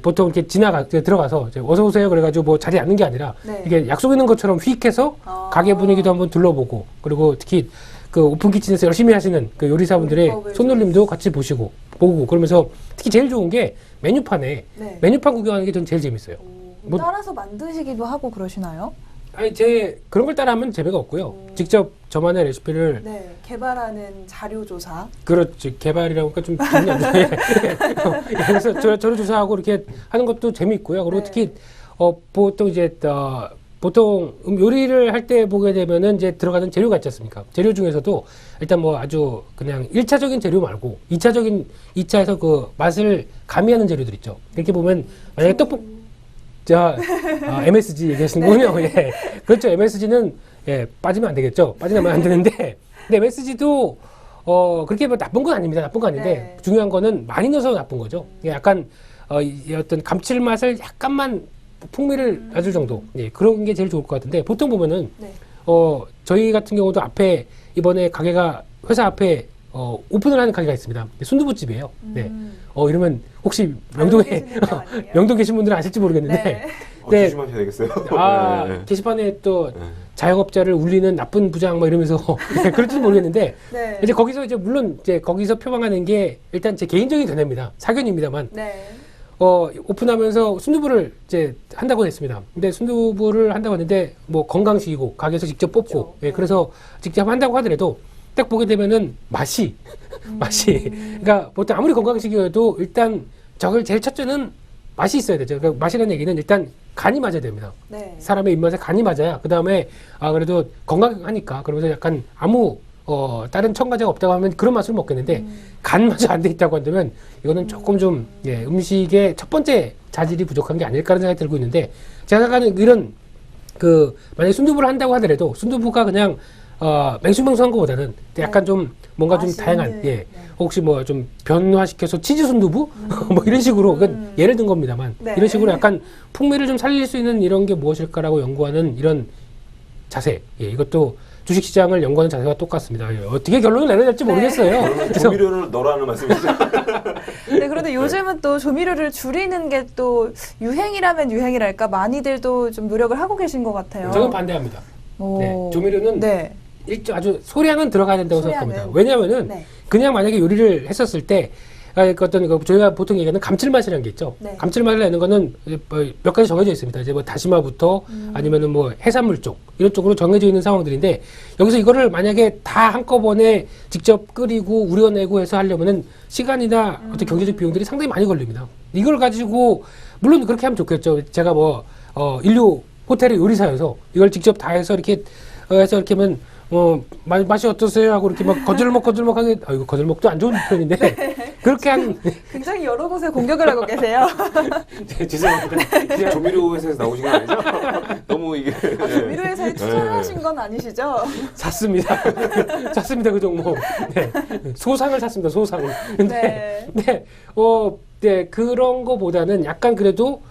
보통 이렇게 들어가서 이제 어서 오세요 그래가지고 뭐 자리에 앉는 게 아니라 네. 이게 약속 있는 것처럼 휙 해서 가게 분위기도 한번 둘러보고 그리고 특히 그 오픈 키친에서 열심히 하시는 그 요리사분들의 요리법을 손놀림도 같이 보고 그러면서 특히 제일 좋은 게 메뉴판에 네. 메뉴판 구경하는 게 전 제일 재밌어요. 뭐- 따라서 만드시기도 하고 그러시나요? 아니 그런 걸 따라하면 재미가 없고요. 직접 저만의 레시피를 네, 개발하는 자료 조사. 그렇지 개발이라고 하니까 좀 기분이 안 좋아요. 그래서 저를 조사하고 이렇게 하는 것도 재미있고요. 그리고 네. 특히 보통 이제 보통 요리를 할 때 보게 되면은 이제 들어가는 재료가 있지 않습니까? 재료 중에서도 일단 뭐 아주 그냥 1차적인 재료 말고 2차에서 그 맛을 가미하는 재료들 있죠. 이렇게 보면 만약에 MSG 얘기하시는군요. 예. 그렇죠. MSG는 예, 빠지면 안 되겠죠. 빠지면 안 되는데 근데 MSG도 그렇게 뭐 나쁜 건 아닙니다. 나쁜 건 아닌데 네. 중요한 거는 많이 넣어서 나쁜 거죠. 약간 이 어떤 감칠맛을 약간만 풍미를 놔줄 정도. 예, 그런 게 제일 좋을 것 같은데 보통 보면은 네. 저희 같은 경우도 앞에 이번에 회사 앞에 오픈을 하는 가게가 있습니다. 순두부집이에요. 네. 이러면 혹시 명동에 알고 계시는 거 아니에요? 명동 계신 분들은 아실지 모르겠는데 네. 네. 조심하셔야 되겠어요. 네. 게시판에 또 네. 자영업자를 울리는 나쁜 부장 뭐 이러면서 그럴지도 모르겠는데 네. 이제 거기서 이제 물론 이제 거기서 표방하는 게 일단 제 개인적인 견해입니다. 사견입니다만 네. 오픈하면서 순두부를 이제 한다고 했습니다. 근데 순두부를 한다고 했는데 뭐 건강식이고 가게에서 직접 뽑고 그렇죠. 예, 그래서 직접 한다고 하더라도 딱 보게 되면은 맛이 그러니까 보통 아무리 건강식이어도 일단 저걸 제일 첫째는 맛이 있어야 되죠. 그러니까 맛이라는 얘기는 일단 간이 맞아야 됩니다. 네. 사람의 입맛에 간이 맞아야 그 다음에 그래도 건강하니까 그러면서 약간 아무 다른 첨가제가 없다고 하면 그런 맛을 먹겠는데 간마저 안 돼 있다고 한다면 이거는 조금 좀 예, 음식의 첫 번째 자질이 부족한 게 아닐까 하는 생각이 들고 있는데 제가 생각하는 이런 만약에 순두부를 한다고 하더라도 순두부가 그냥 맹수맹수한 것보다는 약간 좀 뭔가 좀 다양한 예 혹시 뭐 좀 변화시켜서 치즈 순두부 뭐 이런 식으로 예를 든 겁니다만 네. 이런 식으로 약간 풍미를 좀 살릴 수 있는 이런 게 무엇일까라고 연구하는 이런 자세 예 이것도 주식시장을 연구하는 자세와 똑같습니다. 예, 어떻게 결론을 내려야 될지 모르겠어요. 그러면 조미료를 넣으라는 말씀이시죠? 네, 그런데 요즘은 또 조미료를 줄이는 게 또 유행이라면 유행이랄까 많이들도 좀 노력을 하고 계신 것 같아요. 저는 반대합니다. 오. 네, 조미료는 네. 아주 소량은 들어가야 된다고 소량은. 생각합니다. 왜냐하면은 네. 그냥 만약에 요리를 했었을 때 저희가 보통 얘기하는 감칠맛이라는 게 있죠. 네. 감칠맛을 내는 거는 몇 가지 정해져 있습니다. 이제 뭐 다시마부터 아니면은 뭐 해산물 쪽 이런 쪽으로 정해져 있는 상황들인데 여기서 이거를 만약에 다 한꺼번에 직접 끓이고 우려내고 해서 하려면은 시간이나 어떤 경제적 비용들이 상당히 많이 걸립니다. 이걸 가지고 물론 그렇게 하면 좋겠죠. 제가 인류 호텔의 요리사여서 이걸 직접 다 해서 이렇게 해서 이렇게 하면 맛이 어떠세요? 하고 이렇게 막 거들먹하게, 이거 거들먹도 안 좋은 표현인데, 그렇게 굉장히 여러 곳에 공격을 하고 계세요. 죄송합니다. 조미료 회사에서 나오신 건 아니죠? 너무 이게. 조미료 회사에 투자하신 건 아니시죠? 샀습니다. 샀습니다, 그 종목. 네. 소상을 샀습니다, 소상을. 근데, 네, 그런 거보다는 약간 그래도,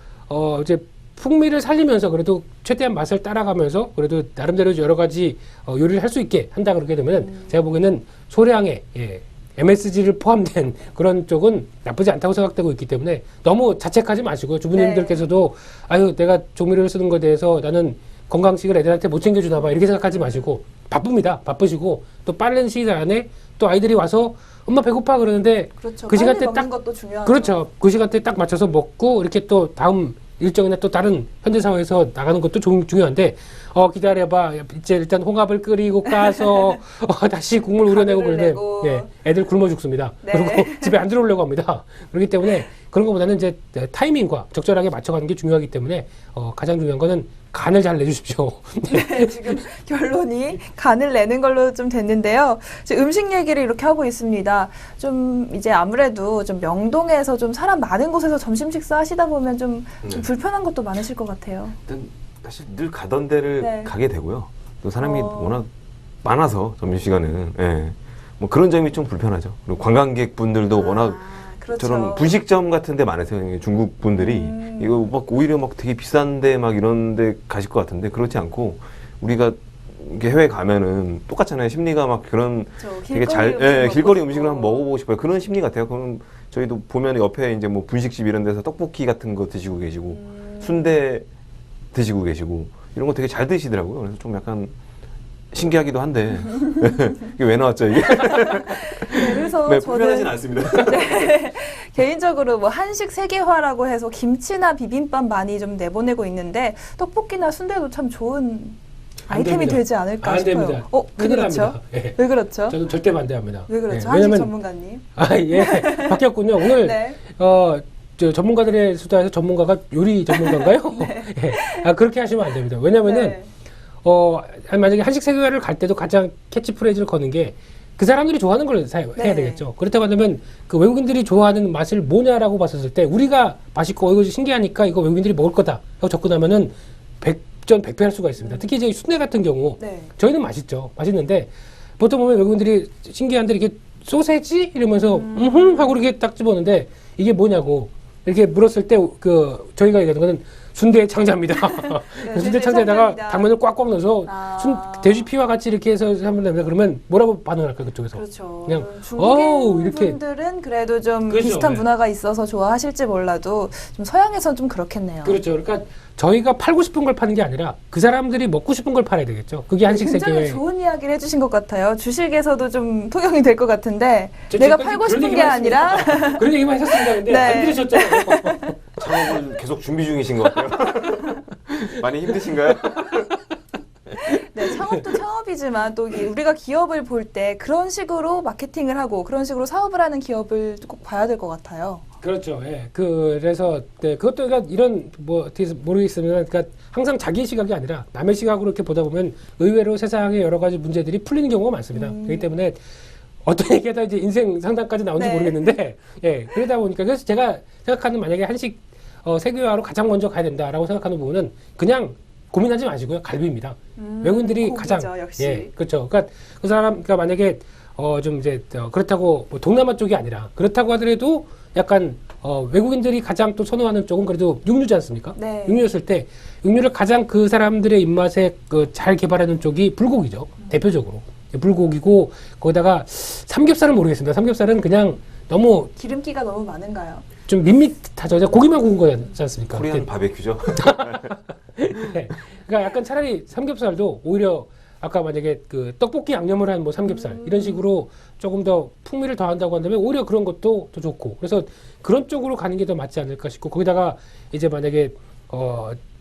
이제, 풍미를 살리면서 그래도 최대한 맛을 따라가면서 그래도 나름대로 여러 가지 요리를 할 수 있게 한다 그렇게 되면 제가 보기에는 소량의 MSG를 포함된 그런 쪽은 나쁘지 않다고 생각되고 있기 때문에 너무 자책하지 마시고요. 주부님들께서도 아유 내가 조미료를 쓰는 것에 대해서 나는 건강식을 애들한테 못 챙겨주나 봐 이렇게 생각하지 마시고 바쁩니다. 바쁘시고 또 빠른 시일 안에 또 아이들이 와서 엄마 배고파 그러는데 그렇죠. 그 시간대 먹는 딱 것도 중요하죠. 그렇죠. 그 시간대 딱 맞춰서 먹고 이렇게 또 다음 일정이나 또 다른 현대 사회에서 나가는 것도 중요한데 기다려봐 이제 일단 홍합을 끓이고 까서 다시 국물 우려내고 그러면 예, 애들 굶어 죽습니다. 네. 그리고 집에 안 들어오려고 합니다. 그렇기 때문에 그런 것보다는 이제 타이밍과 적절하게 맞춰가는 게 중요하기 때문에 가장 중요한 거는 간을 잘 내주십시오. 네, 지금 결론이 간을 내는 걸로 좀 됐는데요. 지금 음식 얘기를 이렇게 하고 있습니다. 좀 이제 아무래도 좀 명동에서 좀 사람 많은 곳에서 점심 식사 하시다 보면 좀 불편한 것도 많으실 것 같아요. 일단 사실 늘 가던 데를 네. 가게 되고요. 또 사람이 워낙 많아서 점심시간에는 뭐 그런 점이 좀 불편하죠. 그리고 관광객분들도 워낙 그렇죠. 저런 분식점 같은 데 많으세요. 중국 분들이 이거 막 오히려 막 되게 비싼데 막 이런 데 가실 것 같은데 그렇지 않고 우리가 이렇게 해외 가면은 똑같잖아요. 심리가 막 그런 되게 길거리 음식을 한번 먹어보고 싶어요. 그런 심리 같아요. 그럼 저희도 보면 옆에 이제 뭐 분식집 이런 데서 떡볶이 같은 거 드시고 계시고 순대 드시고 계시고 이런 거 되게 잘 드시더라고요. 그래서 좀 약간 신기하기도 한데 이게 왜 나왔죠 이게? 네, 그래서 네, 저는 불편하진 않습니다. 네, 개인적으로 뭐 한식 세계화라고 해서 김치나 비빔밥 많이 좀 내보내고 있는데 떡볶이나 순대도 참 좋은 아이템이 됩니다. 되지 않을까 안 싶어요. 됩니다. 왜 큰일 그렇죠? 납니다. 예. 왜 그렇죠? 저는 절대 반대합니다. 왜 그렇죠? 예, 한식 왜냐면 전문가님. 예, 바뀌었군요. 오늘 네. 저 전문가들의 수다에서 전문가가 요리 전문가인가요? 네. 예. 그렇게 하시면 안 됩니다. 왜냐면은 네. 만약에 한식 세계화를 갈 때도 가장 캐치프레이즈를 거는 게 그 사람들이 좋아하는 걸 해야 되겠죠. 그렇다고 하면 그 외국인들이 좋아하는 맛을 뭐냐라고 봤었을 때 우리가 맛있고 이거 신기하니까 이거 외국인들이 먹을 거다 하고 접근하면은 100전 100패 할 수가 있습니다. 특히 이제 순대 같은 경우 저희는 맛있죠. 맛있는데 보통 보면 외국인들이 신기한데 이렇게 소세지 이러면서 하고 이렇게 딱 집었는데 이게 뭐냐고 이렇게 물었을 때 저희가 얘기하는 거는 순대 창자입니다. 네, 순대 창자에다가 창자입니다. 당면을 꽉꽉 넣어서 돼지피와 같이 이렇게 해서 하면 됩니다. 그러면 뭐라고 반응할까요, 그쪽에서? 그렇죠. 그냥 중국인 이렇게 분들은 그래도 좀 그렇죠, 비슷한 네. 문화가 있어서 좋아하실지 몰라도 좀 서양에선 좀 그렇겠네요. 그렇죠. 그러니까 저희가 팔고 싶은 걸 파는 게 아니라 그 사람들이 먹고 싶은 걸 팔아야 되겠죠. 그게 한식 굉장히 세계의 좋은 이야기를 해주신 것 같아요. 주식에서도 좀 통용이 될 것 같은데 내가 지금까지 팔고 그런 싶은 게 얘기만 아니라 했습니다. 그런 얘기만 했었습니다. 근데 네. 안 들으셨잖아요. 창업을 계속 준비 중이신 것 같아요. 많이 힘드신가요? 네, 창업도 창업이지만 또 우리가 기업을 볼 때 그런 식으로 마케팅을 하고 그런 식으로 사업을 하는 기업을 꼭 봐야 될 것 같아요. 그렇죠. 예. 그래서 네, 그것도 그러니까 이런 뭐 어떻게 모르겠으면 그러니까 항상 자기 시각이 아니라 남의 시각으로 이렇게 보다 보면 의외로 세상의 여러 가지 문제들이 풀리는 경우가 많습니다. 그렇기 때문에 어떤 얘기하다 이제 인생 상담까지 나온지 네. 모르겠는데 예. 그러다 보니까 그래서 제가 생각하는 만약에 한식 세계화로 가장 먼저 가야 된다라고 생각하는 부분은 그냥 고민하지 마시고요. 갈비입니다. 외국인들이 고기죠, 가장 역시. 예, 그렇죠. 그러니까 그 사람 그러니까 만약에 좀 이제 그렇다고 뭐 동남아 쪽이 아니라 그렇다고 하더라도 약간 외국인들이 가장 또 선호하는 쪽은 그래도 육류지 않습니까? 네. 육류였을 때 육류를 가장 그 사람들의 입맛에 잘 개발하는 쪽이 불고기죠. 대표적으로 불고기고 거기다가 삼겹살은 모르겠습니다. 삼겹살은 그냥 너무 기름기가 너무 많은가요? 좀 밋밋하죠. 그냥 고기만 구운 거였지 않습니까? 코리안 바베큐죠. 네. 그러니까 약간 차라리 삼겹살도 오히려 아까 만약에 그 떡볶이 양념을 한 뭐 삼겹살 이런 식으로 조금 더 풍미를 더한다고 한다면 오히려 그런 것도 더 좋고 그래서 그런 쪽으로 가는 게 더 맞지 않을까 싶고 거기다가 이제 만약에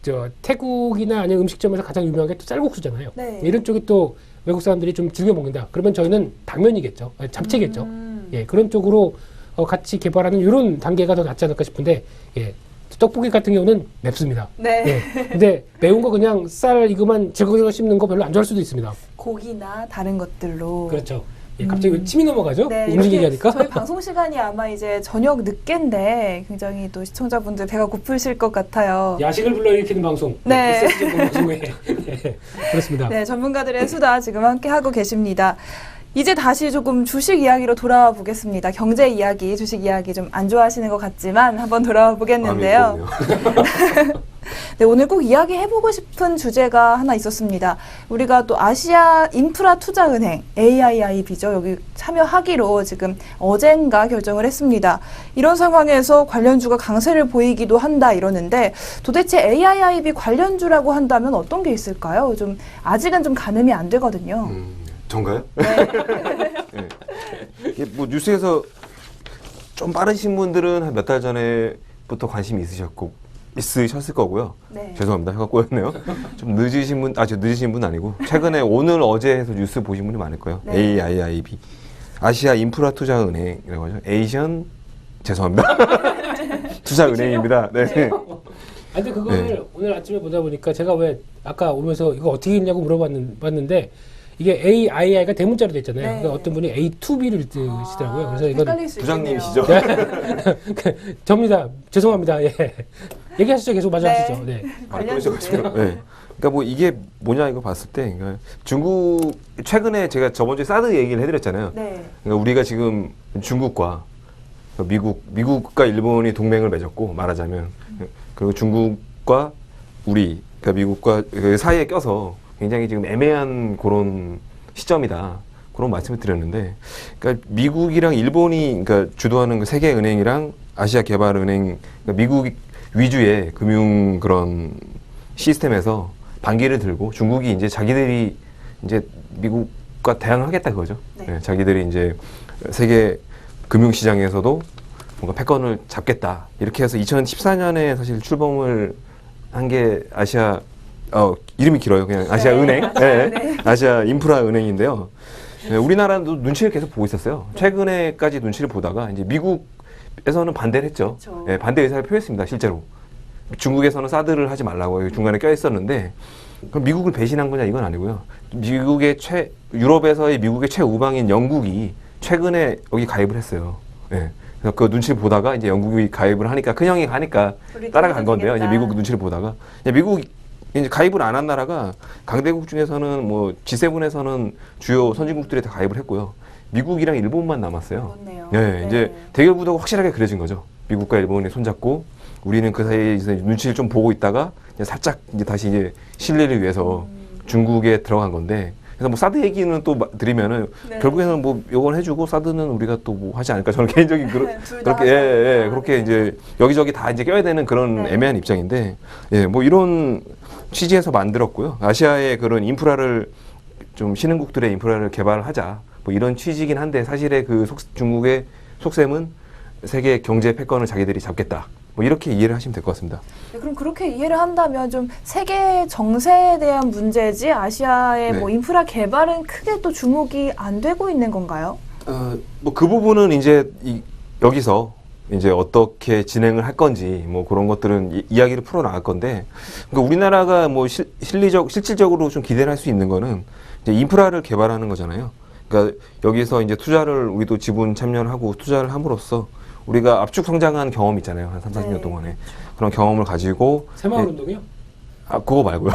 저 태국이나 아니면 음식점에서 가장 유명한 게 또 쌀국수잖아요. 네. 이런 쪽이 또 외국 사람들이 좀 즐겨 먹는다. 그러면 저희는 당면이겠죠. 아니, 잡채겠죠. 예, 그런 쪽으로 같이 개발하는 이런 단계가 더 낫지 않을까 싶은데 예. 떡볶이 같은 경우는 맵습니다. 네. 예. 근데 매운 거 그냥 쌀 이거만 질거질거 씹는 거 별로 안 좋아할 수도 있습니다. 고기나 다른 것들로. 그렇죠. 예, 갑자기 왜 침이 넘어가죠? 네, 음식 이렇게 얘기하니까. 저희 방송 시간이 아마 이제 저녁 늦게인데 굉장히 또 시청자분들 배가 고프실 것 같아요. 야식을 불러일으키는 방송. 네. 방송에. 네, 그렇습니다. 네, 전문가들의 수다 지금 함께 하고 계십니다. 이제 다시 조금 주식 이야기로 돌아와 보겠습니다. 경제 이야기, 주식 이야기 좀 안 좋아하시는 것 같지만 한번 돌아와 보겠는데요. 네, 오늘 꼭 이야기해보고 싶은 주제가 하나 있었습니다. 우리가 또 아시아 인프라 투자은행 AIIB죠. 여기 참여하기로 지금 어젠가 결정을 했습니다. 이런 상황에서 관련주가 강세를 보이기도 한다 이러는데 도대체 AIIB 관련주라고 한다면 어떤 게 있을까요? 좀 아직은 좀 가늠이 안 되거든요. 전가요? 네. 이게 뭐 뉴스에서 좀 빠르신 분들은 한 몇 달 전에부터 관심이 있으셨을 거고요. 네. 죄송합니다. 혀가 꼬였네요. 좀 늦으신 분, 저 늦으신 분 아니고 최근에 오늘 어제 해서 뉴스 보신 분이 많을 거예요. 네. AIIB 아시아 인프라 투자은행이라고 하죠. 에이션 죄송합니다. 투자은행입니다. 네. 근데 그거를 오늘 아침에 보다 보니까 제가 왜 아까 오면서 이거 어떻게 했냐고 물어봤는데 이게 AII가 대문자로 돼 있잖아요. 네. 그러니까 어떤 분이 A2B를 쓰시더라고요. 그래서 이건 헷갈릴 수 부장님이시죠? 있겠네요. 접니다. 죄송합니다. 예. 얘기하시죠. 계속 마저 네. 하시죠. 네. 끊으셔가지고. 네. 그러니까 뭐 이게 뭐냐 이거 봤을 때 그러니까 중국 최근에 제가 저번 주에 사드 얘기를 해드렸잖아요. 네. 그러니까 우리가 지금 중국과 미국과 일본이 동맹을 맺었고 말하자면 그리고 중국과 우리 그러니까 미국과 그 사이에 껴서 굉장히 지금 애매한 그런 시점이다. 그런 말씀을 드렸는데, 그러니까 미국이랑 일본이 그러니까 주도하는 그 세계은행이랑 아시아개발은행, 그러니까 미국 위주의 금융 그런 시스템에서 반기를 들고 중국이 이제 자기들이 이제 미국과 대항하겠다 그거죠. 네. 네, 자기들이 이제 세계 금융시장에서도 뭔가 패권을 잡겠다. 이렇게 해서 2014년에 사실 출범을 한 게 아시아 이름이 길어요. 그냥 아시아은행, 네. 네. 아시아 인프라은행인데요. 네, 우리나라도 눈치를 계속 보고 있었어요. 최근에까지 눈치를 보다가 이제 미국에서는 반대를 했죠. 그렇죠. 네, 반대 의사를 표했습니다. 실제로 중국에서는 사드를 하지 말라고 중간에 껴 있었는데 그럼 미국을 배신한 거냐 이건 아니고요. 유럽에서의 미국의 최우방인 영국이 최근에 여기 가입을 했어요. 네. 그래서 그 눈치를 보다가 이제 영국이 가입을 하니까 큰 형이 가니까 따라간 건데요. 이제 미국 눈치를 보다가 이제 미국 이제 가입을 안 한 나라가 강대국 중에서는 뭐 G7에서는 주요 선진국들이 다 가입을 했고요. 미국이랑 일본만 남았어요. 그렇네요. 네, 이제 대결 구도가 확실하게 그려진 거죠. 미국과 일본이 손잡고 우리는 그 사이에 이제 눈치를 좀 보고 있다가 이제 살짝 이제 다시 이제 신뢰를 위해서 중국에 들어간 건데. 그래서 뭐 사드 얘기는 또 드리면은 네. 결국에는 뭐 요건 해주고 사드는 우리가 또 뭐 하지 않을까 저는 개인적인 둘 다 그렇게 그렇게 네. 이제 여기저기 다 이제 껴야 되는 그런 네. 애매한 입장인데 뭐 이런 취지에서 만들었고요. 아시아의 그런 인프라를 좀 신흥국들의 인프라를 개발하자 뭐 이런 취지긴 한데 사실의 그 중국의 속셈은 세계 경제 패권을 자기들이 잡겠다. 뭐 이렇게 이해를 하시면 될 것 같습니다. 네, 그럼 그렇게 이해를 한다면 좀 세계 정세에 대한 문제지 아시아의 네. 뭐 인프라 개발은 크게 또 주목이 안 되고 있는 건가요? 뭐 그 부분은 이제 여기서 이제 어떻게 진행을 할 건지 뭐 그런 것들은 이야기를 풀어 나갈 건데, 그러니까 우리나라가 뭐 실질적으로 좀 기대를 할 수 있는 거는 이제 인프라를 개발하는 거잖아요. 그러니까 여기서 이제 투자를 우리도 지분 참여를 하고 투자를 함으로써 우리가 압축 성장한 경험이 있잖아요. 한 3, 40년 동안에. 그런 경험을 가지고 새마을 운동이요? 아, 그거 말고요.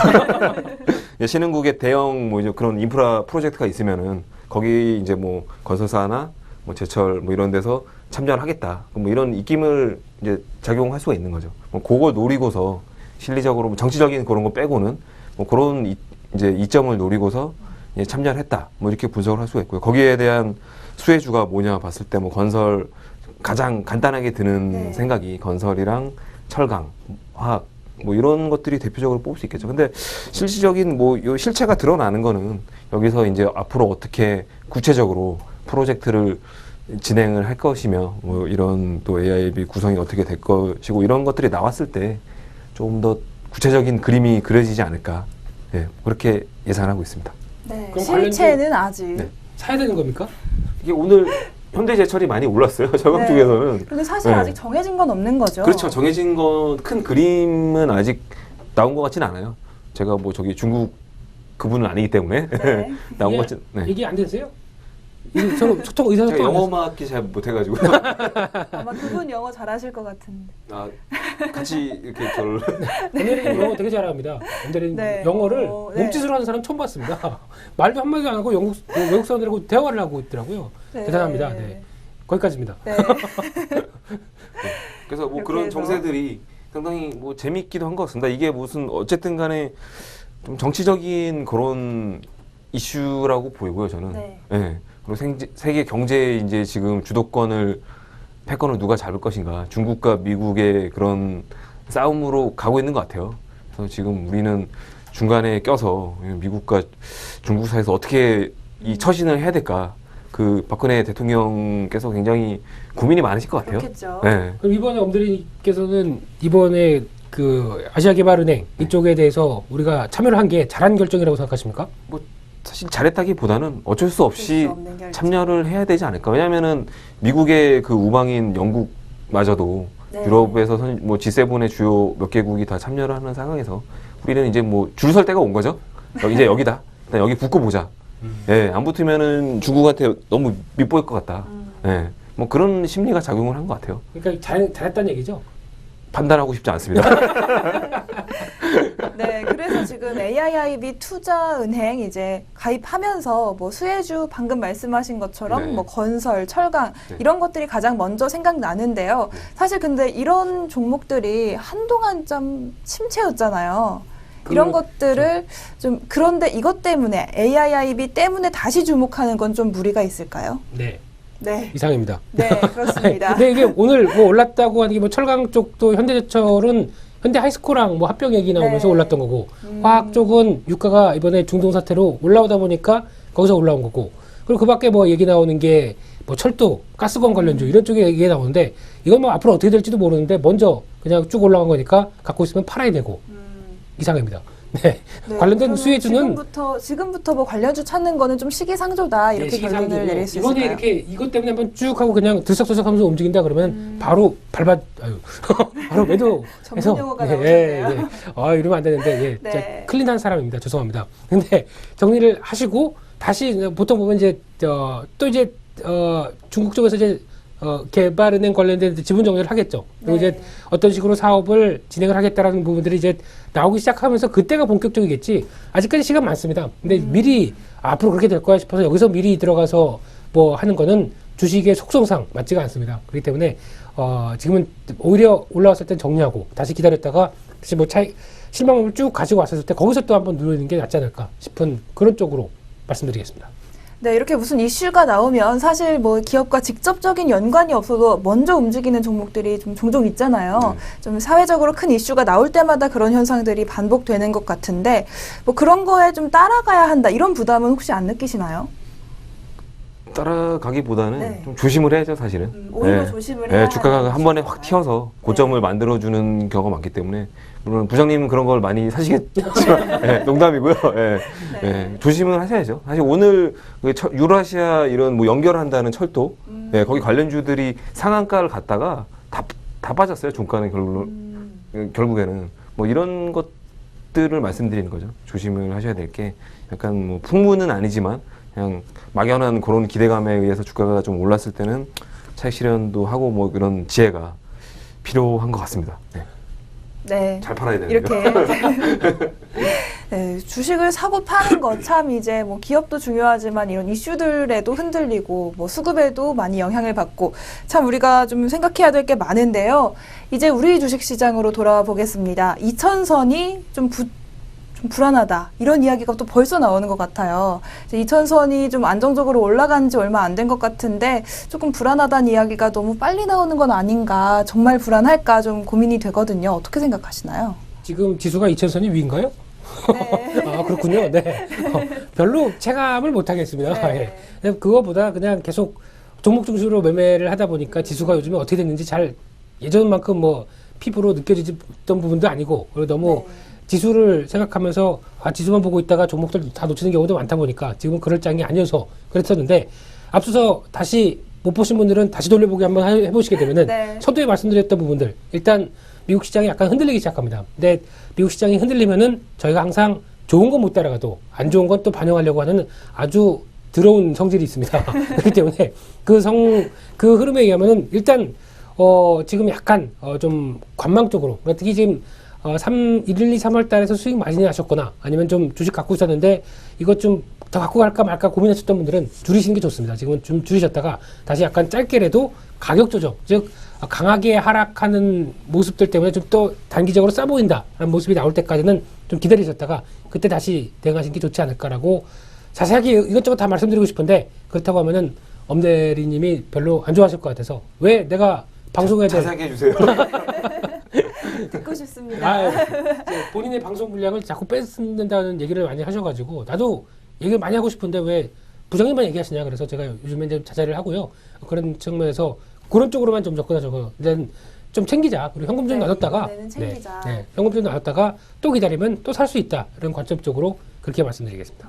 신흥국의 대형 뭐 이제 그런 인프라 프로젝트가 있으면은 거기 이제 뭐 건설사나 뭐 제철 뭐 이런 데서 참여를 하겠다. 뭐 이런 입김을 이제 작용할 수가 있는 거죠. 뭐 그걸 노리고서 실리적으로 뭐 정치적인 그런 거 빼고는 뭐 그런 이제 이점을 노리고서 이제 참여를 했다. 뭐 이렇게 분석을 할 수가 있고요. 거기에 대한 수혜주가 뭐냐 봤을 때 뭐 건설 가장 간단하게 드는 네. 생각이 건설이랑 철강, 화학 뭐 이런 것들이 대표적으로 뽑을 수 있겠죠. 근데 실질적인 뭐 요 실체가 드러나는 거는 여기서 이제 앞으로 어떻게 구체적으로 프로젝트를 진행을 할 것이며 뭐 이런 또 AIB 구성이 어떻게 될 것이고 이런 것들이 나왔을 때 좀 더 구체적인 그림이 그려지지 않을까. 예, 그렇게 예상하고 있습니다. 네, 그럼 실체는 아직. 네. 사야 되는 겁니까? 이게 오늘 현대제철이 많이 올랐어요. 저번 네. 주에서는. 근데 사실 네. 아직 정해진 건 없는 거죠. 그렇죠. 정해진 건 큰 그림은 아직 나온 것 같지는 않아요. 제가 뭐 저기 중국 그분은 아니기 때문에 네. 나온 이게- 것 같지. 네. 얘기 안 되세요? 저는 소통 의사소통 제가 안 영어 해서. 맞기 잘 못해가지고 아마 그분 영어 잘하실 것 같은데. 아, 같이 이렇게 저를 오늘은 영어 되게 잘합니다. 오늘은 네. 영어를 네. 몸짓으로 하는 사람 처음 봤습니다. 말도 한마디도 안 하고 외국 사람들하고 대화를 하고 있더라고요. 네. 대단합니다. 네. 거기까지입니다. 네. 그래서 뭐 이렇게 그런 해서. 정세들이 상당히 뭐 재미있기도 한 것 같습니다. 이게 무슨 어쨌든 간에 좀 정치적인 그런 이슈라고 보이고요, 저는. 네. 예. 그리고 세계 경제의 이제 지금 주도권을 패권을 누가 잡을 것인가, 중국과 미국의 그런 싸움으로 가고 있는 것 같아요. 그래서 지금 우리는 중간에 껴서 미국과 중국 사이에서 어떻게 이 처신을 해야 될까, 그 박근혜 대통령께서 굉장히 고민이 많으실 것 같아요. 그렇겠죠. 네. 그럼 이번에 엄대리님께서는 이번에 그 아시아개발은행 이쪽에 대해서 우리가 참여를 한 게 잘한 결정이라고 생각하십니까? 사실 잘했다기보다는 어쩔 수 없이 어쩔 수 없는 결정. 참여를 해야 되지 않을까. 왜냐하면은 미국의 그 우방인 영국마저도 네. 유럽에서 뭐 G7의 주요 몇 개국이 다 참여를 하는 상황에서 우리는 이제 뭐 줄 설 때가 온 거죠. 이제 여기다. 일단 여기 붙고 보자. 예, 안 붙으면은 중국한테 너무 밉보일 것 같다. 예, 뭐 그런 심리가 작용을 한 것 같아요. 그러니까 잘했다는 얘기죠. 판단하고 싶지 않습니다. 네, 그래서 지금 AIIB 투자은행 이제 가입하면서 뭐 수혜주 방금 말씀하신 것처럼 네. 뭐 건설, 철강 네. 이런 것들이 가장 먼저 생각나는데요. 사실 근데 이런 종목들이 한동안 좀 침체였잖아요. 이런 그렇죠. 것들을 좀 그런데 이것 때문에 AIIB 때문에 다시 주목하는 건 좀 무리가 있을까요? 네. 네, 이상입니다. 네 그렇습니다. 근데 이게 오늘 뭐 올랐다고 하는 게 뭐 철강 쪽도 현대제철은 현대 하이스코랑 뭐 합병 얘기 나오면서 네. 올랐던 거고 화학 쪽은 유가가 이번에 중동 사태로 올라오다 보니까 거기서 올라온 거고 그리고 그밖에 뭐 얘기 나오는 게 뭐 철도, 가스관 관련주 이런 쪽에 얘기 나오는데 이건 뭐 앞으로 어떻게 될지도 모르는데 먼저 그냥 쭉 올라간 거니까 갖고 있으면 팔아야 되고 이상입니다. 네. 네, 관련된 그러면 수혜주는 지금부터 뭐 관련주 찾는 거는 좀 시기상조다 이렇게 결론을 내릴 수 이번에 있을까요? 이렇게 이것 때문에 한번 쭉 하고 그냥 들썩들썩하면서 움직인다 그러면 바로 바로 매도해서 전문 용어가 나오셨네요. 아 이러면 안 되는데 예, 네. 제가 클린한 사람입니다. 죄송합니다. 근데 정리를 하시고 다시 보통 보면 이제 또 이제 중국 쪽에서 이제 개발은행 관련된 지분 정리를 하겠죠. 그리고 네. 이제 어떤 식으로 사업을 진행을 하겠다라는 부분들이 이제 나오기 시작하면서 그때가 본격적이겠지. 아직까지 시간 많습니다. 근데 미리 앞으로 그렇게 될 거야 싶어서 여기서 미리 들어가서 뭐 하는 거는 주식의 속성상 맞지가 않습니다. 그렇기 때문에 지금은 오히려 올라왔을 땐 정리하고 다시 기다렸다가 다시 뭐 실망을 쭉 가지고 왔을 때 거기서 또 한번 누르는 게 낫지 않을까 싶은 그런 쪽으로 말씀드리겠습니다. 네, 이렇게 무슨 이슈가 나오면 사실 뭐 기업과 직접적인 연관이 없어도 먼저 움직이는 종목들이 좀 종종 있잖아요. 좀 사회적으로 큰 이슈가 나올 때마다 그런 현상들이 반복되는 것 같은데 뭐 그런 거에 좀 따라가야 한다 이런 부담은 혹시 안 느끼시나요? 따라가기보다는 네. 좀 조심을 해야죠, 사실은. 오히려 조심을 해야 주가가 하는 한 번에 확 튀어서 고점을 만들어주는 경우가 많기 때문에 물론 부장님은 그런 걸 많이 사시겠지만 예, 농담이고요. 예, 예, 조심을 하셔야죠. 사실 오늘 그 유라시아 이런 뭐 연결한다는 철도 거기 관련주들이 상한가를 갔다가 다 빠졌어요. 종가는 결국에는 뭐 이런 것들을 말씀드리는 거죠. 조심을 하셔야 될 게 약간 뭐 풍문은 아니지만 그냥 막연한 그런 기대감에 의해서 주가가 좀 올랐을 때는 차익 실현도 하고 뭐 그런 지혜가 필요한 것 같습니다. 네. 네. 잘 팔아야 되는 이렇게 네, 주식을 사고 파는 거 참 이제 뭐 기업도 중요하지만 이런 이슈들에도 흔들리고 뭐 수급에도 많이 영향을 받고 참 우리가 좀 생각해야 될 게 많은데요. 이제 우리 주식 시장으로 돌아와 보겠습니다. 2000선이 좀 불안하다 이런 이야기가 또 벌써 나오는 것 같아요. 2000선이 좀 안정적으로 올라간 지 얼마 안 된 것 같은데 조금 불안하다는 이야기가 너무 빨리 나오는 건 아닌가, 정말 불안할까 좀 고민이 되거든요. 어떻게 생각하시나요? 지금 지수가 2000선이 위인가요? 네. 아, 그렇군요. 네. 별로 체감을 못 하겠습니다. 네. 예. 그거보다 그냥 계속 종목 중심으로 매매를 하다 보니까 지수가 요즘에 어떻게 됐는지 잘 예전만큼 뭐 피부로 느껴지던 부분도 아니고, 그리고 너무 네. 지수를 생각하면서 지수만 보고 있다가 종목들 다 놓치는 경우도 많다 보니까 지금은 그럴 장이 아니어서 그랬었는데, 앞서서 다시 못 보신 분들은 다시 돌려보기 한번 해보시게 되면은 네. 서두에 말씀드렸던 부분들, 일단 미국 시장이 약간 흔들리기 시작합니다. 근데 미국 시장이 흔들리면은 저희가 항상 좋은 건 못 따라가도 안 좋은 건 또 반영하려고 하는 아주 더러운 성질이 있습니다. 그렇기 때문에 그 흐름에 의하면은 일단 지금 약간 좀 관망적으로, 특히 지금 1, 2, 3월 달에서 수익 많이 나셨거나 아니면 좀 주식 갖고 있었는데 이것 좀 더 갖고 갈까 말까 고민하셨던 분들은 줄이시는 게 좋습니다. 지금은 좀 줄이셨다가 다시 약간 짧게라도 가격 조정, 즉 강하게 하락하는 모습들 때문에 좀 또 단기적으로 싸 보인다라는 모습이 나올 때까지는 좀 기다리셨다가 그때 다시 대응하시는 게 좋지 않을까라고, 자세하게 이것저것 다 말씀드리고 싶은데 그렇다고 하면은 엄대리님이 별로 안 좋아하실 것 같아서 왜 내가 방송에 대해 자세하게 해주세요. 듣고 싶습니다. 본인의 방송 분량을 자꾸 뺏는다는 얘기를 많이 하셔가지고 나도 얘기를 많이 하고 싶은데 왜 부장님만 얘기하시냐, 그래서 제가 요즘에 이제 자제를 하고요. 그런 측면에서 그런 쪽으로만 좀 접근하자고. 일단 좀 챙기자. 그리고 현금 좀 네, 놔뒀다가 이번에는 챙기자. 현금 좀 놔뒀다가 또 기다리면 또 살 수 있다. 이런 관점적으로 그렇게 말씀드리겠습니다.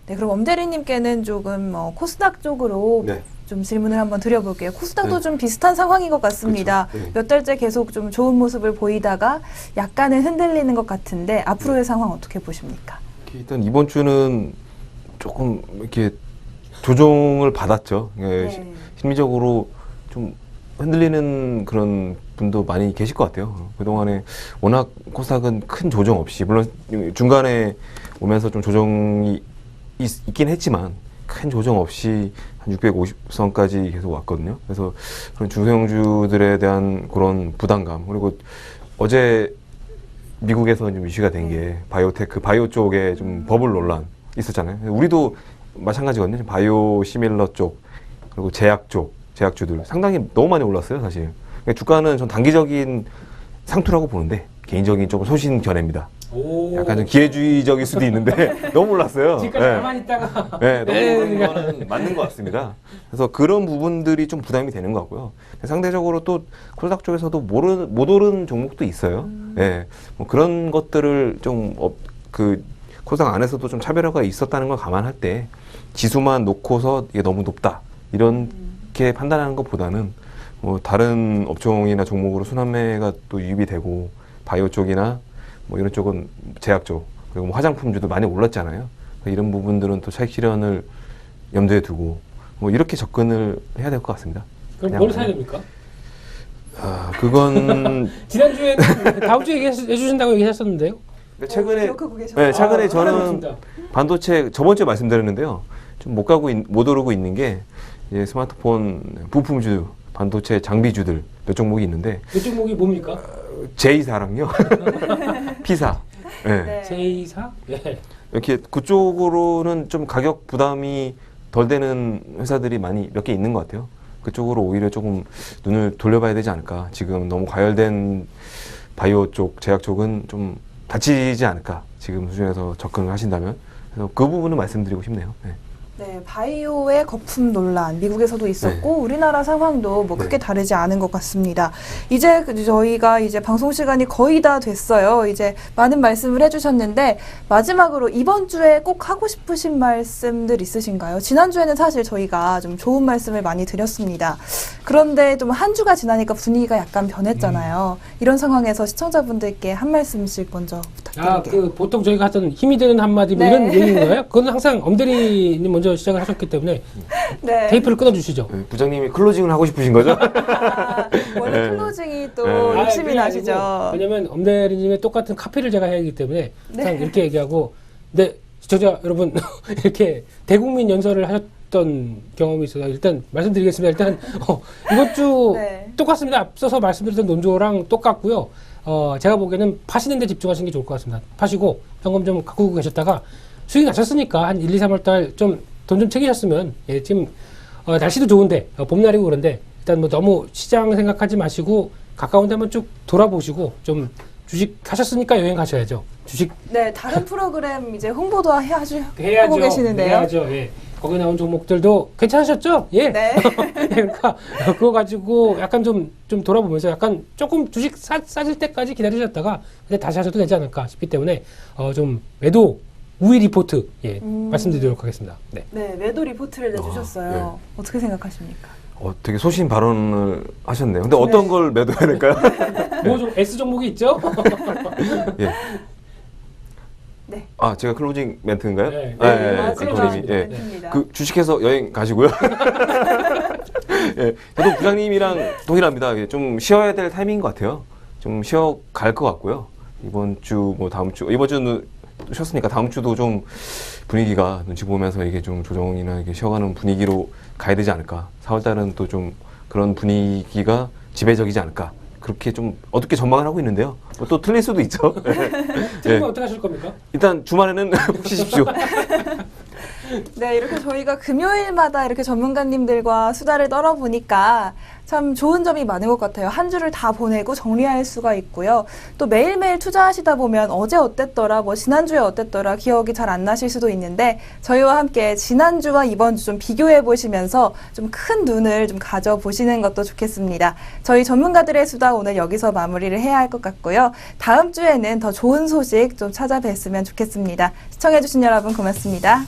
네, 그럼 엄대리님께는 조금 코스닥 쪽으로 네. 좀 질문을 한번 드려볼게요. 코스닥도 네. 좀 비슷한 상황인 것 같습니다. 그렇죠. 네. 몇 달째 계속 좀 좋은 모습을 보이다가 약간은 흔들리는 것 같은데 앞으로의 상황 어떻게 보십니까? 일단 이번 주는 조금 이렇게 조정을 받았죠. 예, 네. 심리적으로 좀 흔들리는 그런 분도 많이 계실 것 같아요. 그동안에 워낙 코스닥은 큰 조정 없이, 물론 중간에 오면서 좀 조정이 있긴 했지만 큰 조정 없이 한 650선까지 계속 왔거든요. 그래서 그런 중소형주들에 대한 그런 부담감, 그리고 어제 미국에서 좀 이슈가 된 게 바이오테크, 바이오 쪽에 좀 버블 논란 있었잖아요. 우리도 마찬가지거든요. 바이오 시밀러 쪽, 그리고 제약 쪽, 제약주들 상당히 너무 많이 올랐어요, 사실. 그러니까 주가는 전 단기적인 상투라고 보는데 개인적인 조금 소신 견해입니다. 약간 좀 기회주의적일 수도 있는데 너무 올랐어요. 지금까지 가만히 있다가 네, 너무 오른 거는 맞는 것 같습니다. 그래서 그런 부분들이 좀 부담이 되는 것 같고요. 상대적으로 또 코스닥 쪽에서도 못 오른 종목도 있어요. 네, 뭐 그런 것들을 좀 코스닥 안에서도 좀 차별화가 있었다는 걸 감안할 때 지수만 놓고서 이게 너무 높다 이렇게 판단하는 것보다는 뭐 다른 업종이나 종목으로 순환매가 또 유입이 되고, 바이오 쪽이나 뭐 이런 쪽은 제약 쪽, 그리고 뭐 화장품주도 많이 올랐잖아요. 이런 부분들은 또 차익 실현을 염두에 두고 뭐 이렇게 접근을 해야 될 것 같습니다. 그럼 뭘 사야 됩니까? 그건 지난주에 다음 주에 얘기해 주신다고 얘기하셨는데요. 최근에 기억하고 계셨어요? 네, 최근에 저는 알겠습니다. 반도체 저번 주에 말씀드렸는데요. 좀 못 오르고 있는 게 이제 스마트폰 부품주, 반도체 장비주들 몇 종목이 있는데, 그 종목이 뭡니까? J사랑요, P사. 네. 네. J사? 예. 이렇게 그쪽으로는 좀 가격 부담이 덜 되는 회사들이 많이 몇 개 있는 것 같아요. 그쪽으로 오히려 조금 눈을 돌려봐야 되지 않을까. 지금 너무 과열된 바이오 쪽, 제약 쪽은 좀 다치지 않을까. 지금 수준에서 접근을 하신다면. 그래서 그 부분은 말씀드리고 싶네요. 네. 네, 바이오의 거품 논란 미국에서도 있었고 우리나라 상황도 뭐 크게 다르지 않은 것 같습니다. 이제 저희가 이제 방송 시간이 거의 다 됐어요. 이제 많은 말씀을 해주셨는데 마지막으로 이번 주에 꼭 하고 싶으신 말씀들 있으신가요? 지난주에는 사실 저희가 좀 좋은 말씀을 많이 드렸습니다. 그런데 좀 한 주가 지나니까 분위기가 약간 변했잖아요. 이런 상황에서 시청자분들께 한 말씀씩 먼저 부탁드릴게요. 보통 저희가 하던 힘이 되는 한마디 뭐 네. 이런 얘기인 거예요? 그건 항상 엄대리님 먼저 시작을 하셨기 때문에 네. 테이프를 끊어주시죠. 네, 부장님이 클로징을 하고 싶으신 거죠? 원래 네. 클로징이 또 네. 욕심이 그게 아니고, 나시죠. 왜냐면 엄대리님의 똑같은 카피를 제가 해야 하기 때문에 네. 항상 이렇게 얘기하고, 근데 시청자 여러분 이렇게 대국민 연설을 하셨던 경험이 있어서 일단 말씀드리겠습니다. 일단 이번 주 네. 똑같습니다. 앞서서 말씀드렸던 논조랑 똑같고요. 제가 보기에는 파시는 데 집중하시는 게 좋을 것 같습니다. 파시고 현금 좀 갖고 계셨다가 수익 나셨으니까 한 1, 2, 3월 달 좀 돈 좀 챙기셨으면, 예, 지금 날씨도 좋은데 봄날이고 그런데 일단 뭐 너무 시장 생각하지 마시고 가까운 데 한번 쭉 돌아보시고, 좀 주식 하셨으니까 여행 가셔야죠. 주식 네, 다른 프로그램 이제 홍보도 하고 계시는데요. 해야죠. 예. 거기 나온 종목들도 괜찮으셨죠? 예. 네. 그러니까 그거 가지고 약간 좀 돌아보면서 약간 조금 주식 싸질 때까지 기다리셨다가 근데 다시 하셔도 되지 않을까 싶기 때문에 좀 매도 우위 리포트, 예, 말씀드리도록 하겠습니다. 네. 네, 매도 리포트를 내주셨어요. 어떻게 생각하십니까? 되게 소신 발언을 하셨네요. 근데 어떤 네. 걸 매도해야 될까요? 뭐 좀 S 종목이 있죠? 예. 네. 아, 제가 클로징 멘트인가요? 네. 맞아요. 대표님이. 예. 멘트입니다. 그 주식해서 여행 가시고요. 예. 저도 부장님이랑 동일합니다. 예, 좀 쉬어야 될 타이밍인 것 같아요. 좀 쉬어 갈 것 같고요. 이번 주, 뭐 다음 주, 이번 주는 쉬었으니까 다음 주도 좀 분위기가 눈치 보면서 이게 좀 조정이나 이게 쉬어가는 분위기로 가야 되지 않을까. 4월 달은 또 좀 그런 분위기가 지배적이지 않을까. 그렇게 좀 어둡게 전망을 하고 있는데요. 뭐또 틀릴 수도 있죠. 틀리면 어떻게 하실 겁니까? 일단 주말에는 푹 쉬십시오. 네, 이렇게 저희가 금요일마다 이렇게 전문가님들과 수다를 떨어보니까 참 좋은 점이 많은 것 같아요. 한 주를 다 보내고 정리할 수가 있고요. 또 매일매일 투자하시다 보면 어제 어땠더라, 뭐 지난주에 어땠더라 기억이 잘 안 나실 수도 있는데 저희와 함께 지난주와 이번 주 좀 비교해 보시면서 좀 큰 눈을 좀 가져보시는 것도 좋겠습니다. 저희 전문가들의 수다 오늘 여기서 마무리를 해야 할 것 같고요. 다음 주에는 더 좋은 소식 좀 찾아뵀으면 좋겠습니다. 시청해주신 여러분 고맙습니다.